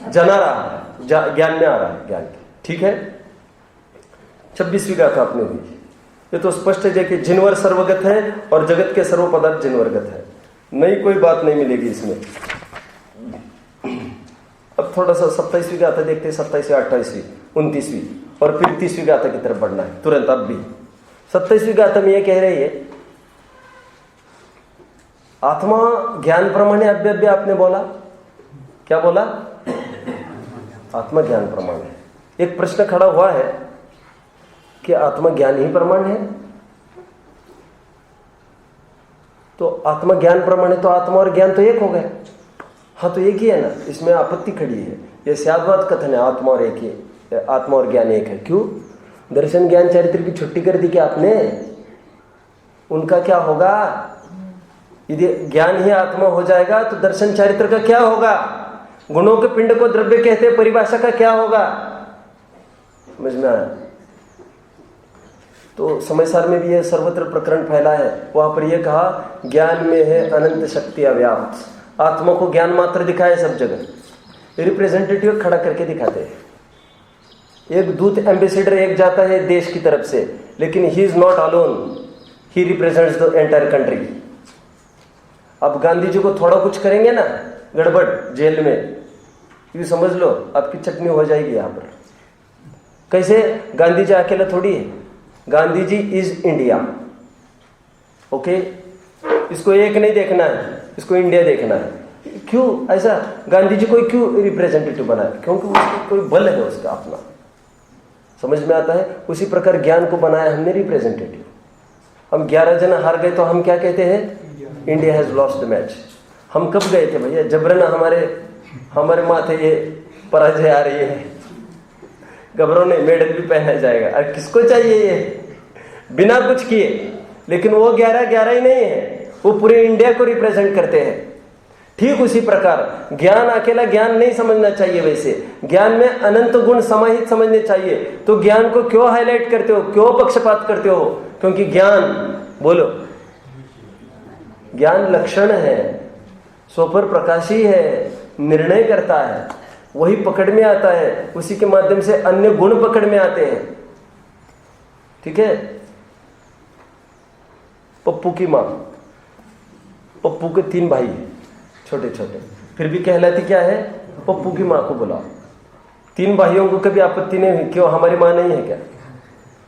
जना रहा है, ज्ञान में आ रहा है, ज्ञान की, ठीक है। 26वीं गाथा आपने हुई। ये तो स्पष्ट है कि जिनवर सर्वगत है और जगत के सर्व पदार्थ जिनवरगत है, नई कोई बात नहीं मिलेगी इसमें। अब थोड़ा सा 27वीं गाथा देखते हैं, 27वीं, 28वीं, 29वीं और फिर 30वीं गाथा की तरफ बढ़ना है तुरंत। अब भी 27वीं गाथा में यह कह रही है, आत्मा ज्ञान प्रमाण है। अव्यव्य आपने बोला, क्या बोला? आत्मा ज्ञान प्रमाण है। एक प्रश्न खड़ा हुआ है कि आत्मा ज्ञान ही प्रमाण है, तो आत्मा ज्ञान प्रमाण है तो आत्मा और ज्ञान तो एक हो गए। हाँ, तो एक ही है ना, इसमें आपत्ति खड़ी है। यह स्याद्वाद कथन है, आत्मा और एक ही, आत्मा और ज्ञान एक है। क्यों? दर्शन ज्ञान चरित्र की छुट्टी कर दी क्या आपने? उनका क्या होगा? यदि ज्ञान ही आत्मा हो जाएगा तो दर्शन चरित्र का क्या होगा? गुणों के पिंड को द्रव्य कहते हैं, परिभाषा का क्या होगा? समझ में आया? तो समयसार में भी यह सर्वत्र प्रकरण फैला है। वहां पर यह कहा, ज्ञान में है अनंत शक्ति अव्याप्त। आत्मा को ज्ञान मात्र दिखाए सब जगह, रिप्रेजेंटेटिव खड़ा करके दिखाते हैं। एक दूत एम्बेसडर एक जाता है देश की तरफ से, लेकिन he is not alone, he represents the entire country. अब गांधी जी को थोड़ा कुछ करेंगे ना गड़बड़ जेल में, ये समझ लो आपकी चटनी हो जाएगी यहाँ पर। कैसे? गांधी जी अकेला थोड़ी है, Gandhi ji is India. Okay, इसको एक नहीं देखना है, इसको इंडिया देखना है। क्यों ऐसा? गांधी जी को क्यों रिप्रेजेंटेटिव बनाया? क्योंकि उसका कोई बल है उसका अपना, समझ में आता है। उसी प्रकार ज्ञान को बनाया हमने रिप्रेजेंटेटिव। हम 11 जन हार गए तो हम क्या कहते हैं? India has lost the match. हम कब गए थे भैया? जबरन हमारे माथे ये पराजय आ रही है। घबराओ नहीं, मेडल भी पहना जाएगा। अरे किसको चाहिए ये? बिना कुछ किए। लेकिन वो 11 ही नहीं है, वो पूरे इंडिया को रिप्रेजेंट करते हैं। ठीक उसी प्रकार ज्ञान अकेला ज्ञान नहीं समझना चाहिए। वैसे ज्ञान में अनंत गुण समाहित समझने चाहिए। तो ज्ञान को क्यों हाईलाइट करते हो, क्यों पक्षपात करते हो? क्योंकि ज्ञान, बोलो, ज्ञान लक्षण है, स्वपर प्रकाशी है, निर्णय करता है, वही पकड़ में आता है, उसी के माध्यम से अन्य गुण पकड़ में आते हैं। ठीक है। पप्पू की मां, पप्पू के 3 भाई हैं छोटे छोटे, फिर भी कहलाती क्या है? पप्पू की मां को बुलाओ। 3 भाइयों को कभी आपत्ति नहीं हुई, क्यों हमारी मां नहीं है क्या?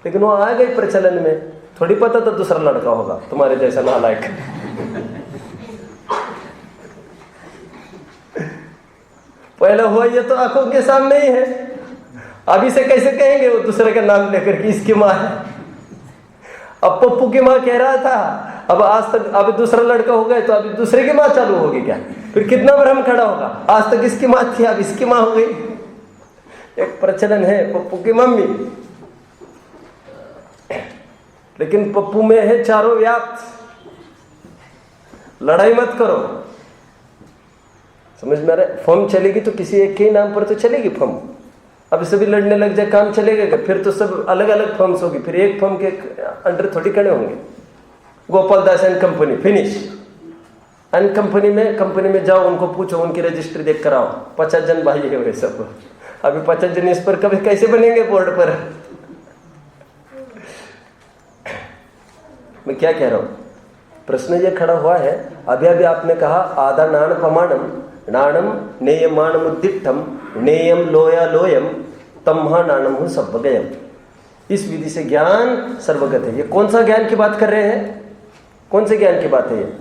लेकिन वो आ गई प्रचलन में। थोड़ी पता था दूसरा लड़का होगा तुम्हारे जैसा नालायक। पहले हुआ ये तो आंखों के सामने ही है। अभी से कैसे कहेंगे वो दूसरे का नाम लेकर कि इसकी मां है? अब पप्पू की मां कह रहा था, अब आज तक अब दूसरा लड़का हो गया तो अभी दूसरे की मां चालू होगी क्या? फिर कितना भ्रम खड़ा होगा। आज तक इसकी मां थी, अब इसकी मां हो गई। एक प्रचलन है पप्पू की मम्मी, लेकिन पप्पू में है चारों व्याप्त। लड़ाई मत करो, समझ में आ रहा है? फर्म चलेगी तो किसी एक के नाम पर तो चलेगी फर्म। अब सभी लड़ने लग जाए, काम चलेगा? फिर तो सब अलग अलग फर्म्स होगी, फिर एक फर्म के अंडर थोड़ी खड़े होंगे। Gopal Das and company finish. And company में जाओ, उनको पूछो, उनकी रजिस्ट्री देख कर आओ, 50 जन भाई है वे सब। अभी 50 जन इस पर कभी कैसे बनेंगे बोर्ड पर? मैं क्या कह रहा हूं? प्रश्न ये खड़ा हुआ है, अभी आपने कहा आधा नाण प्रमाणम नाणम नेयमाणम उद्दिष्टम नेयम लोया लोयम तम्हा नाणम सर्वगयम। इस विधि से ज्ञान सर्वगत है। ये कौन सा ज्ञान की बात कर रहे हैं? कौन से ज्ञान की बात है ये?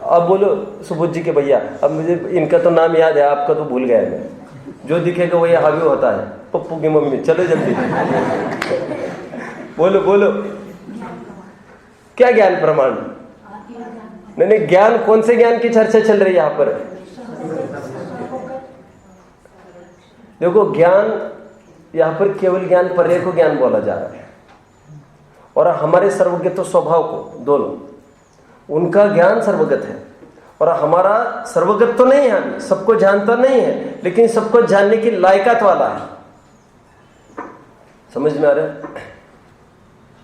अब बोलो सुबोध जी के भैया। अब मुझे इनका तो नाम याद है, आपका तो भूल गया मैं। जो दिखेगा वही हावी होता है। पप्पू की मम्मी, चलो जल्दी बोलो बोलो, क्या ज्ञान प्रमाण? नहीं, ज्ञान, कौन से ज्ञान की चर्चा चल रही है यहाँ पर? देखो, ज्ञान यहाँ पर केवल ज्ञान पर्याय को ज्ञान बोला जा रहा है, और हमारे सर्वज्ञत्व स्वभाव को, दोनों, उनका ज्ञान सर्वगत है और हमारा सर्वगत तो नहीं है। अभी सबको जानता नहीं है, लेकिन सबको जानने की लायकात वाला है। समझ में आ रहा है?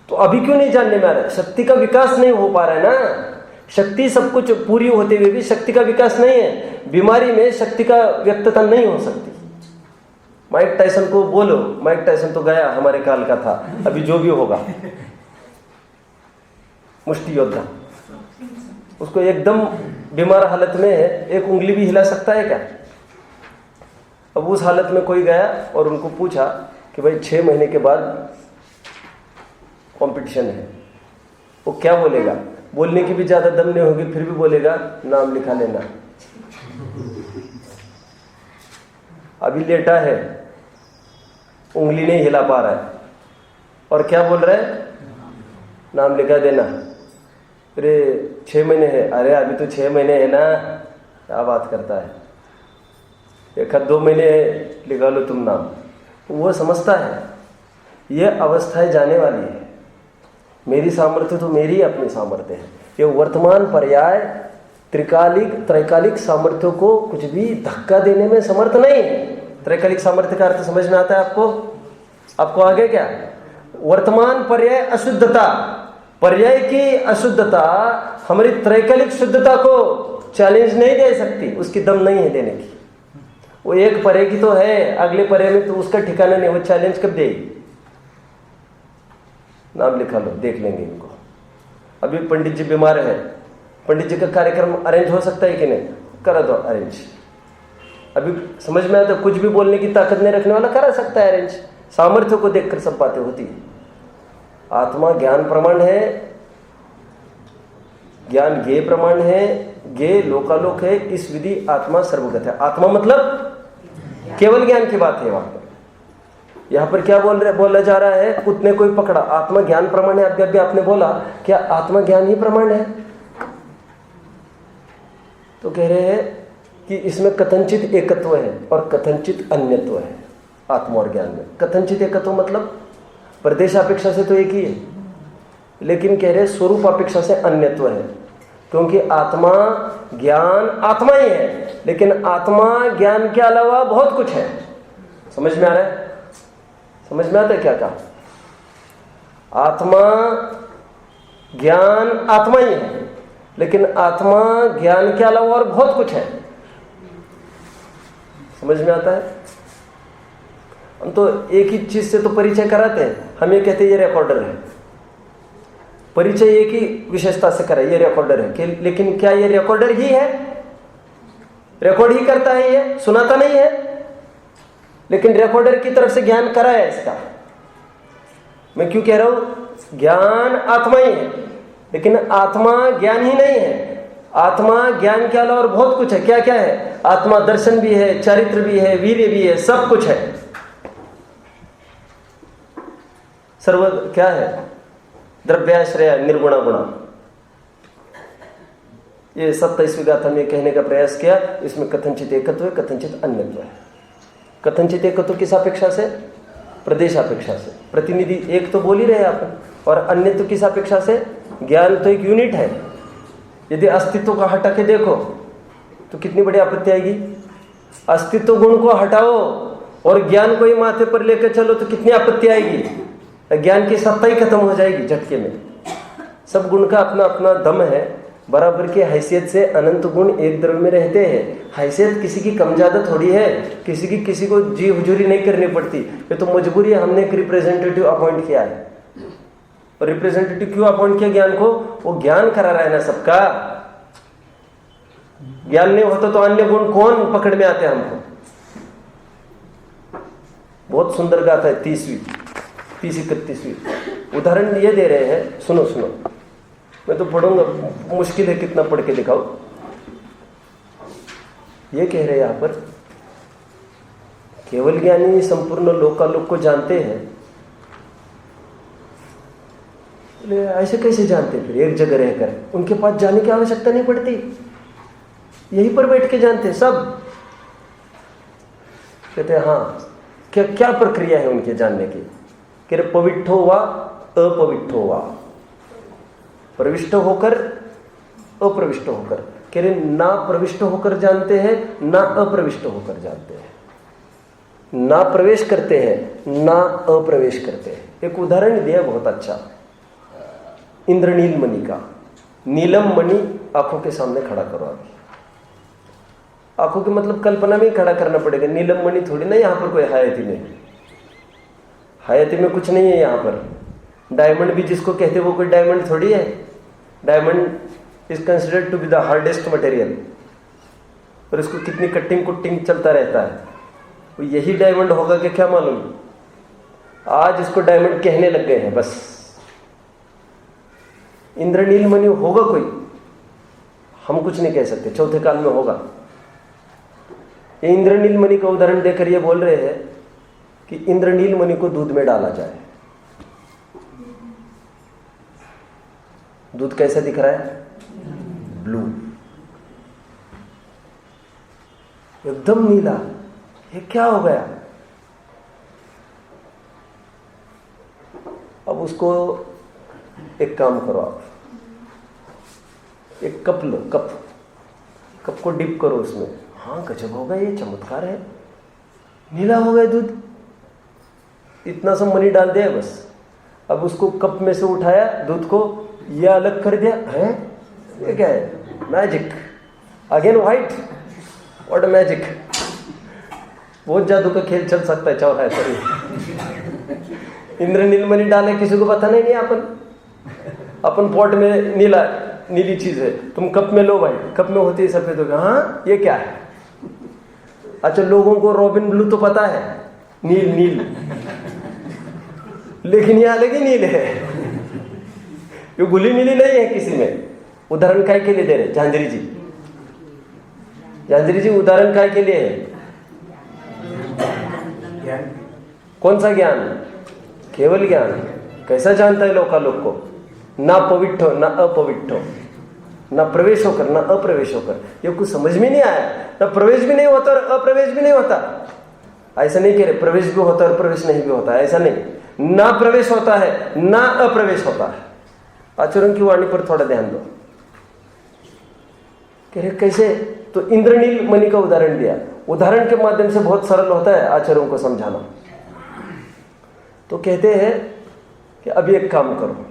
तो अभी क्यों नहीं जानने में आ रहा है? शक्ति का विकास नहीं हो पा रहा है ना। शक्ति सब कुछ पूरी होते हुए भी शक्ति का विकास नहीं है। बीमारी में शक्ति का व्यक्तता नहीं हो सकती। माइक टाइसन को बोलो, माइक टाइसन तो गया, हमारे काल का था, अभी जो भी होगा, मुष्टि योद्धा, उसको एकदम बीमार हालत में है, एक उंगली भी हिला सकता है क्या? अब उस हालत में कोई गया और उनको पूछा कि भाई 6 महीने के बाद कंपटीशन है, वो क्या बोलेगा? बोलने की भी ज्यादा दम नहीं होगी, फिर भी बोलेगा नाम लिखा लेना। अभी लेटा है, उंगली नहीं हिला पा रहा है, और क्या बोल रहा है? नाम लिखा देना। अरे 6 महीने है, अरे अभी तो 6 महीने है ना, क्या बात करता है, 1-2 महीने लिखा लो तुम नाम। वो समझता है ये अवस्थाएं जाने वाली है, मेरी सामर्थ्य तो मेरी अपनी सामर्थ्य है। ये वर्तमान पर्याय त्रैकालिक सामर्थ्यों को कुछ भी धक्का देने में समर्थ नहीं है। त्रैकालिक सामर्थ्य का अर्थ समझ में आता है आपको आगे क्या? वर्तमान पर्याय अशुद्धता, पर्याय की अशुद्धता हमारी त्रैकालिक शुद्धता को चैलेंज नहीं दे सकती, उसकी दम नहीं है देने की। वो एक पर्याय की तो है, अगले पर्याय में तो उसका ठिकाना नहीं, वो चैलेंज कब देगी? नाम लिखा लो, देख लेंगे इनको। अभी पंडित जी बीमार है, पंडित जी का कार्यक्रम अरेंज हो सकता है कि नहीं? करा दो अरेंज। अभी समझ में आता, कुछ भी बोलने की ताकत नहीं रखने वाला करा सकता है अरेंज। सामर्थ्य को देखकर सब बातें होती है। आत्मा ज्ञान प्रमाण है, ज्ञान ज्ञेय प्रमाण है, ज्ञेय लोकालोक है, इस विधि आत्मा सर्वगत है। आत्मा मतलब केवल ज्ञान की बात है। वहां पर यहां पर क्या बोला जा रहा है? उतने कोई पकड़ा, आत्मा ज्ञान प्रमाण है। अभी आपने बोला क्या आत्मा ज्ञान ही प्रमाण है? तो कह रहे हैं कि इसमें कथनचित एकत्व है और कथनचित अन्यत्व है। आत्मा और ज्ञान में कथनचित एकत्व मतलब प्रदेशापेक्षा से तो एक ही है, लेकिन कह रहे स्वरूप अपेक्षा से अन्यत्व है। क्योंकि आत्मा ज्ञान आत्मा ही है, लेकिन आत्मा ज्ञान के अलावा बहुत कुछ है। समझ में आ रहा है? समझ में आता है क्या कहा? आत्मा ज्ञान आत्मा ही है, लेकिन आत्मा ज्ञान के अलावा और बहुत कुछ है। समझ में आता है? हम तो एक ही चीज से तो परिचय कराते हैं, हम ये कहते हैं ये रिकॉर्डर है। परिचय एक ही विशेषता से करा, ये रिकॉर्डर है, लेकिन क्या ये रिकॉर्डर ही है? रिकॉर्ड ही करता है, ये सुनाता नहीं है, लेकिन रिकॉर्डर की तरफ से ज्ञान करा है इसका। मैं क्यों कह रहा हूं? ज्ञान आत्मा ही है, लेकिन आत्मा ज्ञान ही नहीं है। आत्मा ज्ञान के अलावा और बहुत कुछ है। क्या क्या है? आत्मा दर्शन भी है, चरित्र भी है, वीर्य भी है, सब कुछ है। सर्व क्या है? द्रव्याश्रय निर्गुणा गुणा। ये 27वीं गाथा में कहने का प्रयास किया। इसमें कथनचित एकत्व है, कथनचित अन्यत्व है। कथनचित एकत्व किस अपेक्षा से? प्रदेशापेक्षा से। प्रतिनिधि एक तो बोल ही रहे आप, और अन्यत्व किस अपेक्षा से? ज्ञान तो एक यूनिट है। यदि अस्तित्व को हटा के देखो तो कितनी बड़ी आपत्ति आएगी। अस्तित्व गुण को हटाओ और ज्ञान को ही माथे पर लेकर चलो तो कितनी आपत्ति आएगी। ज्ञान की सत्ता ही खत्म हो जाएगी झटके में। सब गुण का अपना अपना दम है। बराबर की हैसियत से अनंत गुण एक द्रव्य में रहते हैं। हैसियत किसी की कम ज्यादा थोड़ी है, किसी को जी हुजूरी नहीं करनी पड़ती। ये तो मजबूरी है, हमने एक रिप्रेजेंटेटिव अपॉइंट किया है। और रिप्रेजेंटेटिव क्यों अपॉइंट किया ज्ञान को? वो ज्ञान करा रहा है ना सबका। ज्ञान नहीं होता तो अन्य गुण कौन पकड़ में आते हैं हमको। बहुत सुंदर गाथा है 30-31 उदाहरण ये दे रहे हैं, सुनो। मैं तो पढ़ूंगा, मुश्किल है कितना पढ़ के दिखाओ। ये कह रहे हैं यहां पर केवल ज्ञानी संपूर्ण लोकालोक को जानते हैं। ऐसे कैसे जानते? फिर एक जगह रहकर उनके पास जाने की आवश्यकता नहीं पड़ती, यहीं पर बैठ के जानते सब। कहते हैं हाँ, क्या प्रक्रिया है उनके जानने की? कह रहे पविट्ठो वा अपविट्ठो वा, प्रविष्ट होकर अप्रविष्ट होकर। कह रहे ना प्रविष्ट होकर जानते हैं, ना अप्रविष्ट होकर जानते हैं, ना प्रवेश करते हैं, ना अप्रवेश करते हैं। एक उदाहरण दिया बहुत अच्छा, इंद्रनील मणि का। नीलम मणि आंखों के सामने खड़ा करो। अभी आंखों के मतलब कल्पना में ही खड़ा करना पड़ेगा। नीलम मणि थोड़ी ना यहाँ पर कोई हयाती में, हयाती में कुछ नहीं है यहाँ पर। डायमंड भी जिसको कहते हैं वो कोई डायमंड थोड़ी है। Diamond is considered to be the hardest material, और इसको कितनी कटिंग कुटिंग चलता रहता है। वो यही डायमंड होगा कि क्या मालूम। आज इसको डायमंड कहने लग गए हैं बस। इंद्रनील मणि होगा कोई, हम कुछ नहीं कह सकते, चौथे काल में होगा। ये इंद्रनील मणि का उदाहरण देकर ये बोल रहे हैं कि इंद्रनील मणि को दूध में डाला जाए। दूध कैसा दिख रहा है? ब्लू, एकदम नीला। ये क्या हो गया? अब उसको एक काम करो, आप एक कप लो, कप को डिप करो उसमें। हाँ, गजब होगा, ये चमत्कार है, नीला हो गया दूध। इतना सा मनी डाल दिया बस। अब उसको कप में से उठाया दूध को, ये अलग कर दिया है। ये क्या है? Magic again, white, what magic. बहुत जादू का खेल चल सकता है, चौथा है सर। इंद्रनील मणि डाले, किसी को पता नहीं अपन पॉट में नीली चीज है, तुम कप में लो भाई, कप में होती है सफेद हो गया। हाँ, ये क्या है? अच्छा, लोगों को रॉबिन ब्लू तो पता है, नील, लेकिन ये अलग ही नील है, ये गुली नीली नहीं है किसी में। उदाहरण काय के लिए दे रहे झांझरी जी, उदाहरण काय के लिए है? कौन सा ज्ञान? केवल ज्ञान। कैसा जानता है लोकालोक को? ना पविट्ठो ना अपविट्ठो, ना प्रवेश होकर ना अप्रवेश होकर। ये कुछ समझ में नहीं आया। ना प्रवेश भी नहीं होता और अप्रवेश भी नहीं होता। ऐसा नहीं कह रहे प्रवेश भी होता और प्रवेश नहीं भी होता, ऐसा नहीं। ना प्रवेश होता है ना अप्रवेश होता है। आचरण की वाणी पर थोड़ा ध्यान दो। कह रहे कैसे? तो इंद्रनील मणि का उदाहरण दिया। उदाहरण के माध्यम से बहुत सरल होता है आचरण को समझाना। तो कहते हैं कि अब एक काम करो,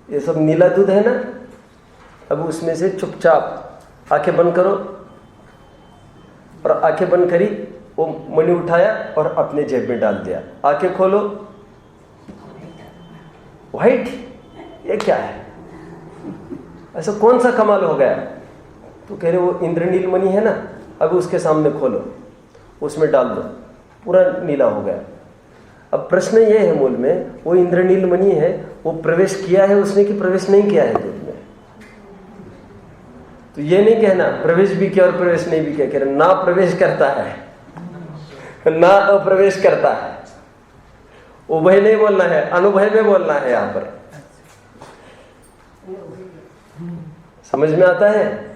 ये सब नीला दूध है ना, अब उसमें से चुपचाप आंखें बंद करो। और आंखें बंद करी, वो मणि उठाया और अपने जेब में डाल दिया। आंखें खोलो, व्हाइट, ये क्या है? ऐसा कौन सा कमाल हो गया? तो कह रहे वो इंद्रनील मणि है ना, अब उसके सामने खोलो, उसमें डाल दो, पूरा नीला हो गया। अब प्रश्न ये है मूल में, वो इंद्रनील मणि है, वो प्रवेश किया है उसने कि प्रवेश नहीं किया है दूध में? तो ये नहीं कहना प्रवेश भी किया और प्रवेश नहीं भी किया। कह रहे ना प्रवेश करता है ना अप्रवेश करता है। उभय नहीं बोलना है, अनुभय में बोलना है। यहां पर समझ में आता है?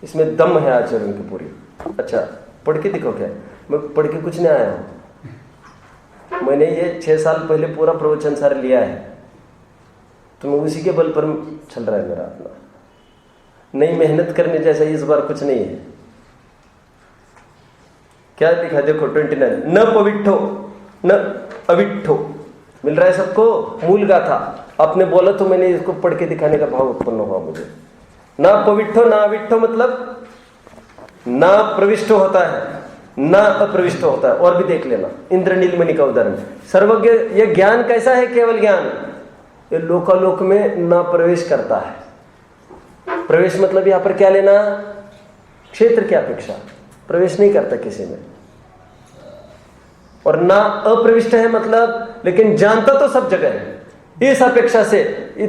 इसमें दम है आचरण की पूरी। अच्छा, पढ़ के दिखो। क्या मैं पढ़ के कुछ नहीं आया हूं। मैंने ये 6 साल पहले पूरा प्रवचन सार लिया है, तो मैं उसी के बल पर चल रहा है मेरा अपना। नई मेहनत करने जैसा इस बार कुछ नहीं है। क्या लिखा देखो 29, न पविट्ठो न अविट्ठो। मिल रहा है सबको? मूल गाथा आपने बोला तो मैंने इसको पढ़ के दिखाने का भाव उत्पन्न हुआ मुझे। ना पविट्ठो ना अविट्ठो मतलब ना प्रविष्ट होता है ना अप्रविष्ट होता है। और भी देख लेना इंद्रनील मणि का उदाहरण। सर्वज्ञ, यह ज्ञान कैसा है? केवल ज्ञान। ये लोकालोक में ना प्रवेश करता है। प्रवेश मतलब यहां पर क्या लेना? क्षेत्र की अपेक्षा प्रवेश नहीं करता किसी में। और ना अप्रविष्ट है मतलब, लेकिन जानता तो सब जगह है। इस अपेक्षा से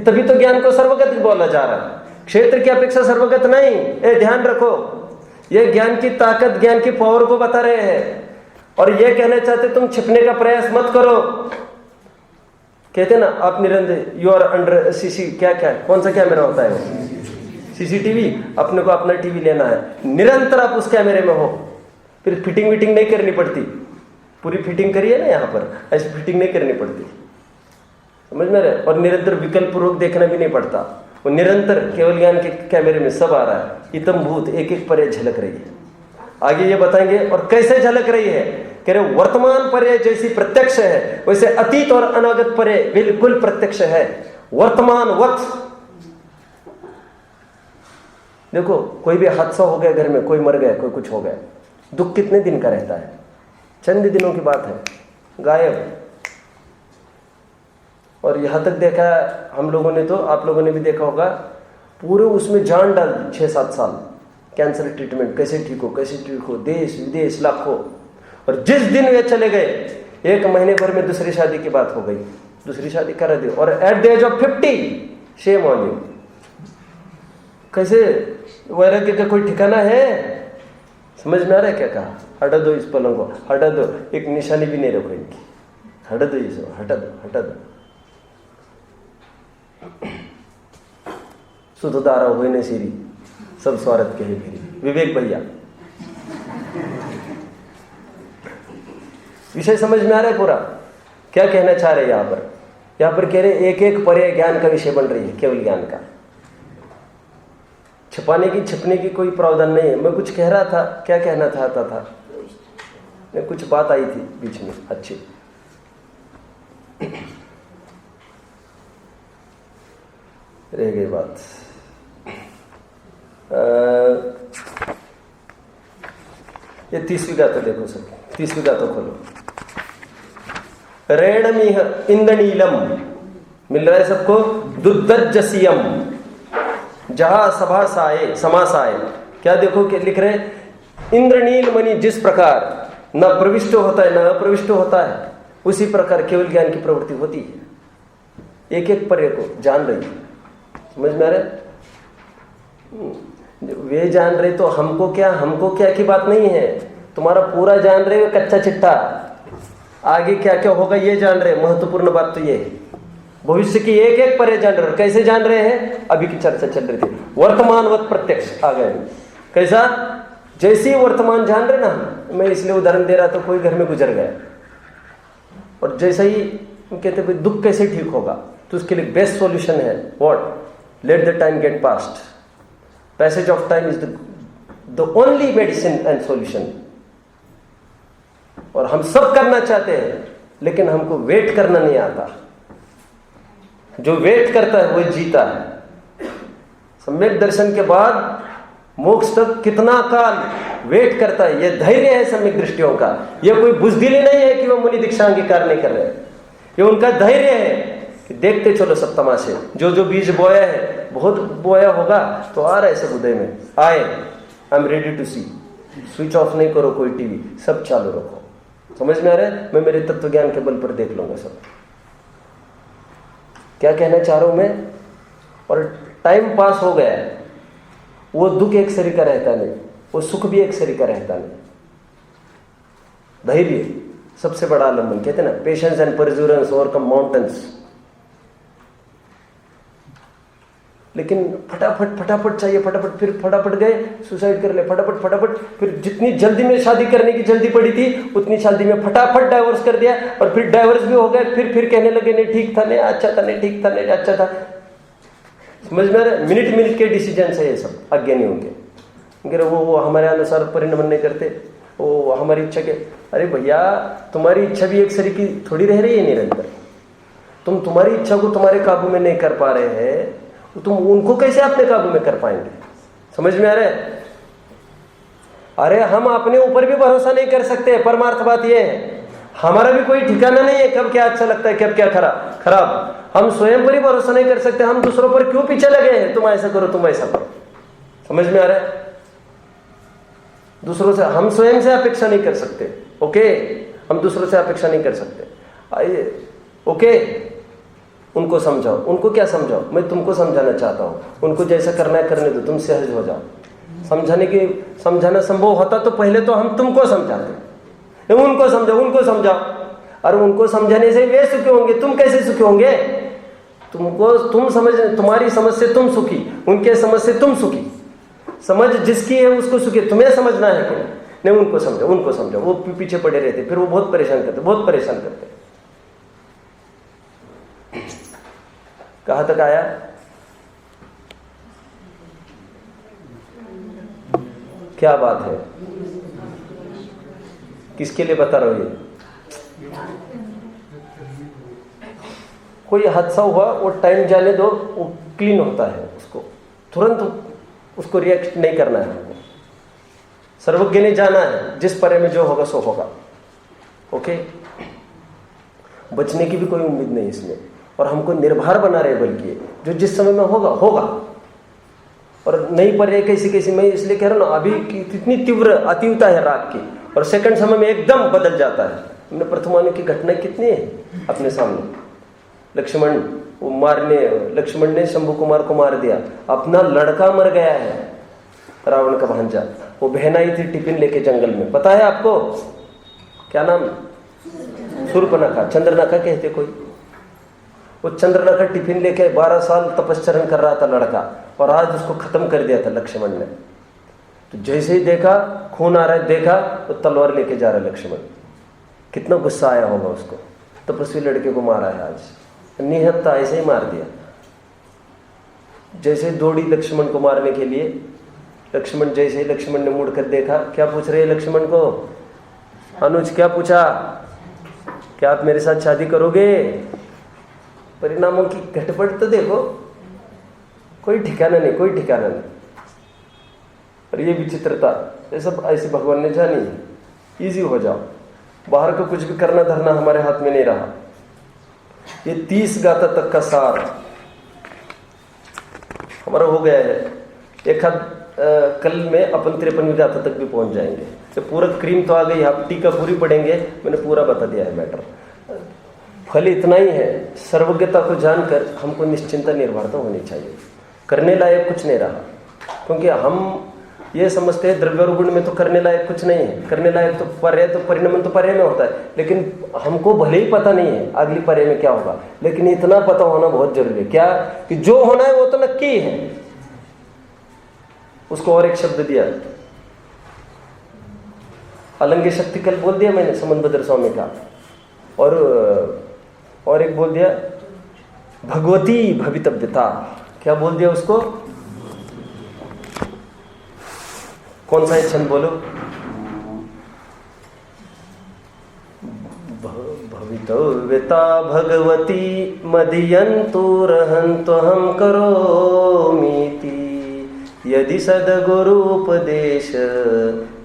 तभी तो ज्ञान को सर्वगत बोला जा रहा है, क्षेत्र की अपेक्षा सर्वगत नहीं। ये ध्यान रखो, ये ज्ञान की ताकत, ज्ञान की पावर को बता रहे हैं। और ये कहना चाहते तुम छिपने का प्रयास मत करो। कहते ना आप निरंतर यू आर अंडर सीसी, क्या कौन सा कैमरा होता है वो? सीसीटीवी। अपने को अपना टीवी लेना है, निरंतर आप उस कैमरे में हो। फिर फिटिंग विटिंग नहीं करनी पड़ती। पूरी फिटिंग करिए ना यहाँ पर, ऐसी फिटिंग नहीं करनी पड़ती, समझ में रहे? और निरंतर विकल्प पूर्वक देखना भी नहीं पड़ता। वो निरंतर केवल ज्ञान के कैमरे में सब आ रहा है। इतम भूत एक एक पर्याय झलक रही है। आगे ये बताएंगे और कैसे झलक रही है। कह रहे वर्तमान पर्याय जैसी प्रत्यक्ष है, वैसे अतीत और अनागत पर्याय बिल्कुल प्रत्यक्ष है। वर्तमान वक्त देखो कोई भी हादसा हो गया घर में, कोई मर गया, कोई कुछ हो गया, दुख कितने दिन का रहता है? चंद दिनों की बात है, गायब। और यहाँ तक देखा हम लोगों ने, तो आप लोगों ने भी देखा होगा, पूरे उसमें जान डाल दी 6-7 साल। कैंसर ट्रीटमेंट कैसे ठीक हो, कैसे ठीक हो, देश विदेश लाखों। और जिस दिन वे चले गए, 1 महीने भर में दूसरी शादी की बात हो गई, दूसरी शादी करा दी। और at the age of 50, shame on you. कैसे वैराग्य का कोई ठिकाना है? समझ में आ रहा है क्या कहा? हटा दो इस पलंग को, हटा दो, एक निशानी भी नहीं रखो इनकी, हटा दो इसे, हटा दो, हटा दो। सुधदारा हुए न सीरी, सब स्वार्थ के ही फिरी। विवेक भैया, विषय समझ में आ रहा है पूरा? क्या कहना चाह रहे हैं यहाँ पर? यहाँ पर कह रहे एक एक पर्याय ज्ञान का विषय बन रही है, केवल ज्ञान का। छुपाने की छिपने की कोई प्रावधान नहीं है। मैं कुछ कह रहा था, क्या कहना चाहता था मैं? कुछ बात आई थी बीच में अच्छी। रह गई बात। ये 30वीं गाथा देखो सब, 30वीं गाथा खोलो। रेणमिह इंद्रनीलम, मिल रहा है सबको? दुर्दज्जसियम जहां सभासाए समासाए। क्या देखो क्या लिख रहे? इंद्रनील मणि जिस प्रकार न प्रविष्ट होता है न अप्रविष्ट होता है, उसी प्रकार केवल ज्ञान की प्रवृत्ति होती है। एक एक पर्याय को जान रही है। समझ में आ रहा है? वे जान रहे तो हमको क्या की बात नहीं है। तुम्हारा पूरा जान रहे हो कच्चा चिट्ठा, आगे क्या क्या होगा ये जान रहे। महत्वपूर्ण बात तो ये है, भविष्य की एक एक पर्याय जान रहे। कैसे जान रहे हैं? अभी की चर्चा चल रही थी, वर्तमानवत प्रत्यक्ष आ गए। कैसा? जैसे ही वर्तमान जान रहे ना, मैं इसलिए उदाहरण दे रहा था, कोई घर में गुजर गया और जैसे ही कहते भाई दुख कैसे ठीक होगा, तो उसके लिए बेस्ट सॉल्यूशन है what? Let the time get past. Passage of time is the only medicine and solution. और हम सब करना चाहते हैं, लेकिन हमको वेट करना नहीं आता। जो वेट करता है वो जीता है। सम्यक दर्शन के बाद मोक्ष तक कितना काल वेट करता है, ये धैर्य है सम्यक दृष्टियों का। ये कोई बुजदिली नहीं है कि वो मुनि दीक्षा अंगीकार नहीं कर रहे। ये उनका धैर्य है कि देखते चलो सब तमाशे। जो जो बीज बोया है, बहुत बोया होगा तो आ रहा है सब उदय में। आए, I am ready to see. Switch off नहीं करो कोई टीवी, सब चालू रखो। समझ में आ रहा है? मैं मेरे तत्व ज्ञान के बल पर देख लूंगा सब। क्या कहना चाह रहा हूं मैं? और टाइम पास हो गया है। वो दुख एक सरी का रहता नहीं, वो सुख भी एक सरी का रहता नहीं। धैर्य सबसे बड़ा आलम्बन, कहते हैं ना, patience and Perseverance overcome mountains. लेकिन फटाफट चाहिए, फटाफट, फिर फटाफट गए सुसाइड कर ले, फटाफट, फिर जितनी जल्दी में शादी करने की जल्दी पड़ी थी, उतनी जल्दी में फटाफट डाइवोर्स कर दिया, और फिर डाइवोर्स भी हो गए, फिर कहने लगे नहीं ठीक था, नहीं अच्छा था, नहीं ठीक था, नहीं अच्छा था। समझ में आ रहा है? मिनट के डिसीजन है ये सब, अज्ञानियों के। वो हमारे अनुसार परिणमन नहीं करते, वो हमारी इच्छा के। अरे भैया, तुम्हारी इच्छा भी एक शरीर की थोड़ी रह रही है निरंतर। तुम तुम्हारी इच्छा को तुम्हारे काबू में नहीं कर पा रहे हैं, तुम उनको कैसे अपने काबू में कर पाएंगे? समझ में आ रहा है? अरे हम अपने ऊपर भी भरोसा नहीं कर सकते। परमार्थ बात यह है, हमारा भी कोई ठिकाना नहीं है कब क्या अच्छा लगता है, कब क्या खराब। हम स्वयं पर ही भरोसा नहीं कर सकते। हम दूसरों पर क्यों पीछे लगे हैं? तुम ऐसा करो, तुम ऐसा करो। समझ में आ रहा है? दूसरों से हम स्वयं से अपेक्षा नहीं कर सकते। ओके, हम दूसरों से अपेक्षा नहीं कर सकते। आइए, ओके, उनको समझाओ। उनको क्या समझाओ? मैं तुमको समझाना चाहता हूँ। उनको जैसा करना है करने दो, तुम सहज हो जाओ। समझाना संभव होता तो पहले तो हम तुमको समझाते। उनको समझाओ। और उनको समझाने से वे सुखी होंगे, तुम कैसे सुखी होंगे? तुम्हारी समझ से तुम सुखी, उनके समझ से तुम सुखी। समझ जिसकी है उसको सुखी, तुम्हें समझना है कि नहीं? उनको समझो। वो पीछे पड़े रहते, फिर वो बहुत परेशान करते। कहां तक आया? क्या बात है? किसके लिए बता रहा हूं ये? कोई हादसा हुआ, वो टाइम जाने दो, वो क्लीन होता है, उसको तुरंत उसको रिएक्ट नहीं करना है हमको। सर्वज्ञ ने जाना है, जिस परे में जो होगा सो होगा। ओके, बचने की भी कोई उम्मीद नहीं इसमें, और हमको निर्भर बना रहे, बल्कि जो जिस समय में होगा होगा। और नहीं परे कैसी मैं इसलिए कह रहा हूं ना, अभी कितनी तीव्र अतीवता है राग की, और सेकंड समय में एकदम बदल जाता है। हमने प्रथमानु की घटना कितनी है अपने सामने। लक्ष्मण वो मारने, लक्ष्मण ने शंभु कुमार को मार दिया, अपना लड़का मर गया है, रावण का भांजा। वो बहन आई थी टिफिन लेके जंगल में, पता है आपको क्या नाम? शूर्पणखा, चंद्रनखा कहते कोई। वो चंद्रनखा टिफिन लेके 12 साल तपश्चरण कर रहा था लड़का, और आज उसको खत्म कर दिया था लक्ष्मण ने। तो जैसे ही देखा खून आ रहा है, देखा तो तलवार लेके जा रहा है लक्ष्मण। कितना गुस्सा आया होगा उसको, तपस्वी लड़के को मारा है आज, निहत्था ऐसे ही मार दिया। जैसे दौड़ी लक्ष्मण को मारने के लिए, लक्ष्मण जैसे ही लक्ष्मण ने मुड़कर देखा, क्या पूछ रहे हैं लक्ष्मण को? अनुज क्या पूछा? क्या आप मेरे साथ शादी करोगे? परिणामों की घटपट तो देखो, कोई ठिकाना नहीं, कोई ठिकाना नहीं। और ये विचित्रता, ये सब ऐसे भगवान ने जानी है। इजी हो जाओ, बाहर का कुछ भी करना धरना हमारे हाथ में नहीं रहा। ये 30 गाथा तक का सार हमारा हो गया है। एक कल में अपन 53वीं गाथा तक भी पहुंच जाएंगे। तो पूरा क्रीम तो आ गई, आप टीका पूरी पढ़ेंगे, मैंने पूरा बता दिया है मैटर। फल इतना ही है, सर्वज्ञता को जानकर हमको निश्चिंता निर्भरता होनी चाहिए। करने लायक कुछ नहीं रहा, क्योंकि हम ये समझते हैं द्रव्य और गुण में तो करने लायक कुछ नहीं है। करने लायक तो पर्याय, तो परिणमन तो पर्याय में होता है, लेकिन हमको भले ही पता नहीं है अगली पर्याय में क्या होगा, लेकिन इतना पता होना बहुत जरूरी है। क्या? कि जो होना है वो तो नक्की है। उसको और एक शब्द दिया, अलंग्य शक्ति कल बोल दिया मैंने समनभद्र स्वामी का, और एक बोल दिया भगवती भवितव्यता। क्या बोल दिया उसको? कौन सा छंद बोलो? भवितव्यता भगवती मदीयन्तु रहन्तु हम करोमीति यदि सद्गुरुपदेश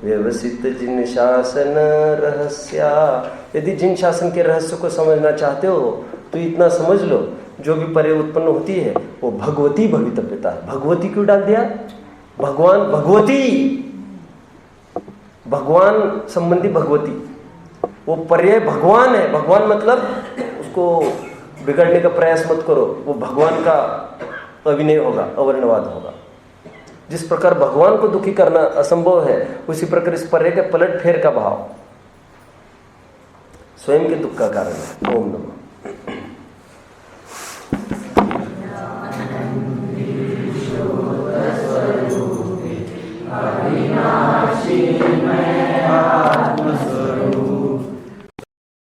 व्यवसित जिन शासन रहस्या। यदि जिन शासन के रहस्य को समझना चाहते हो तो इतना समझ लो, जो भी पर्याय उत्पन्न होती है वो भगवती भवितव्यता है। भगवती क्यों डाल दिया? भगवान, भगवती, भगवान संबंधी भगवती, वो पर्याय भगवान है। भगवान मतलब उसको बिगड़ने का प्रयास मत करो, वो भगवान का अभिनय होगा, अवर्णवाद होगा। जिस प्रकार भगवान को दुखी करना असंभव है, उसी प्रकार इस पर्याय के पलट फेर का भाव स्वयं के दुख का कारण है। ओम नमः। अविनाशी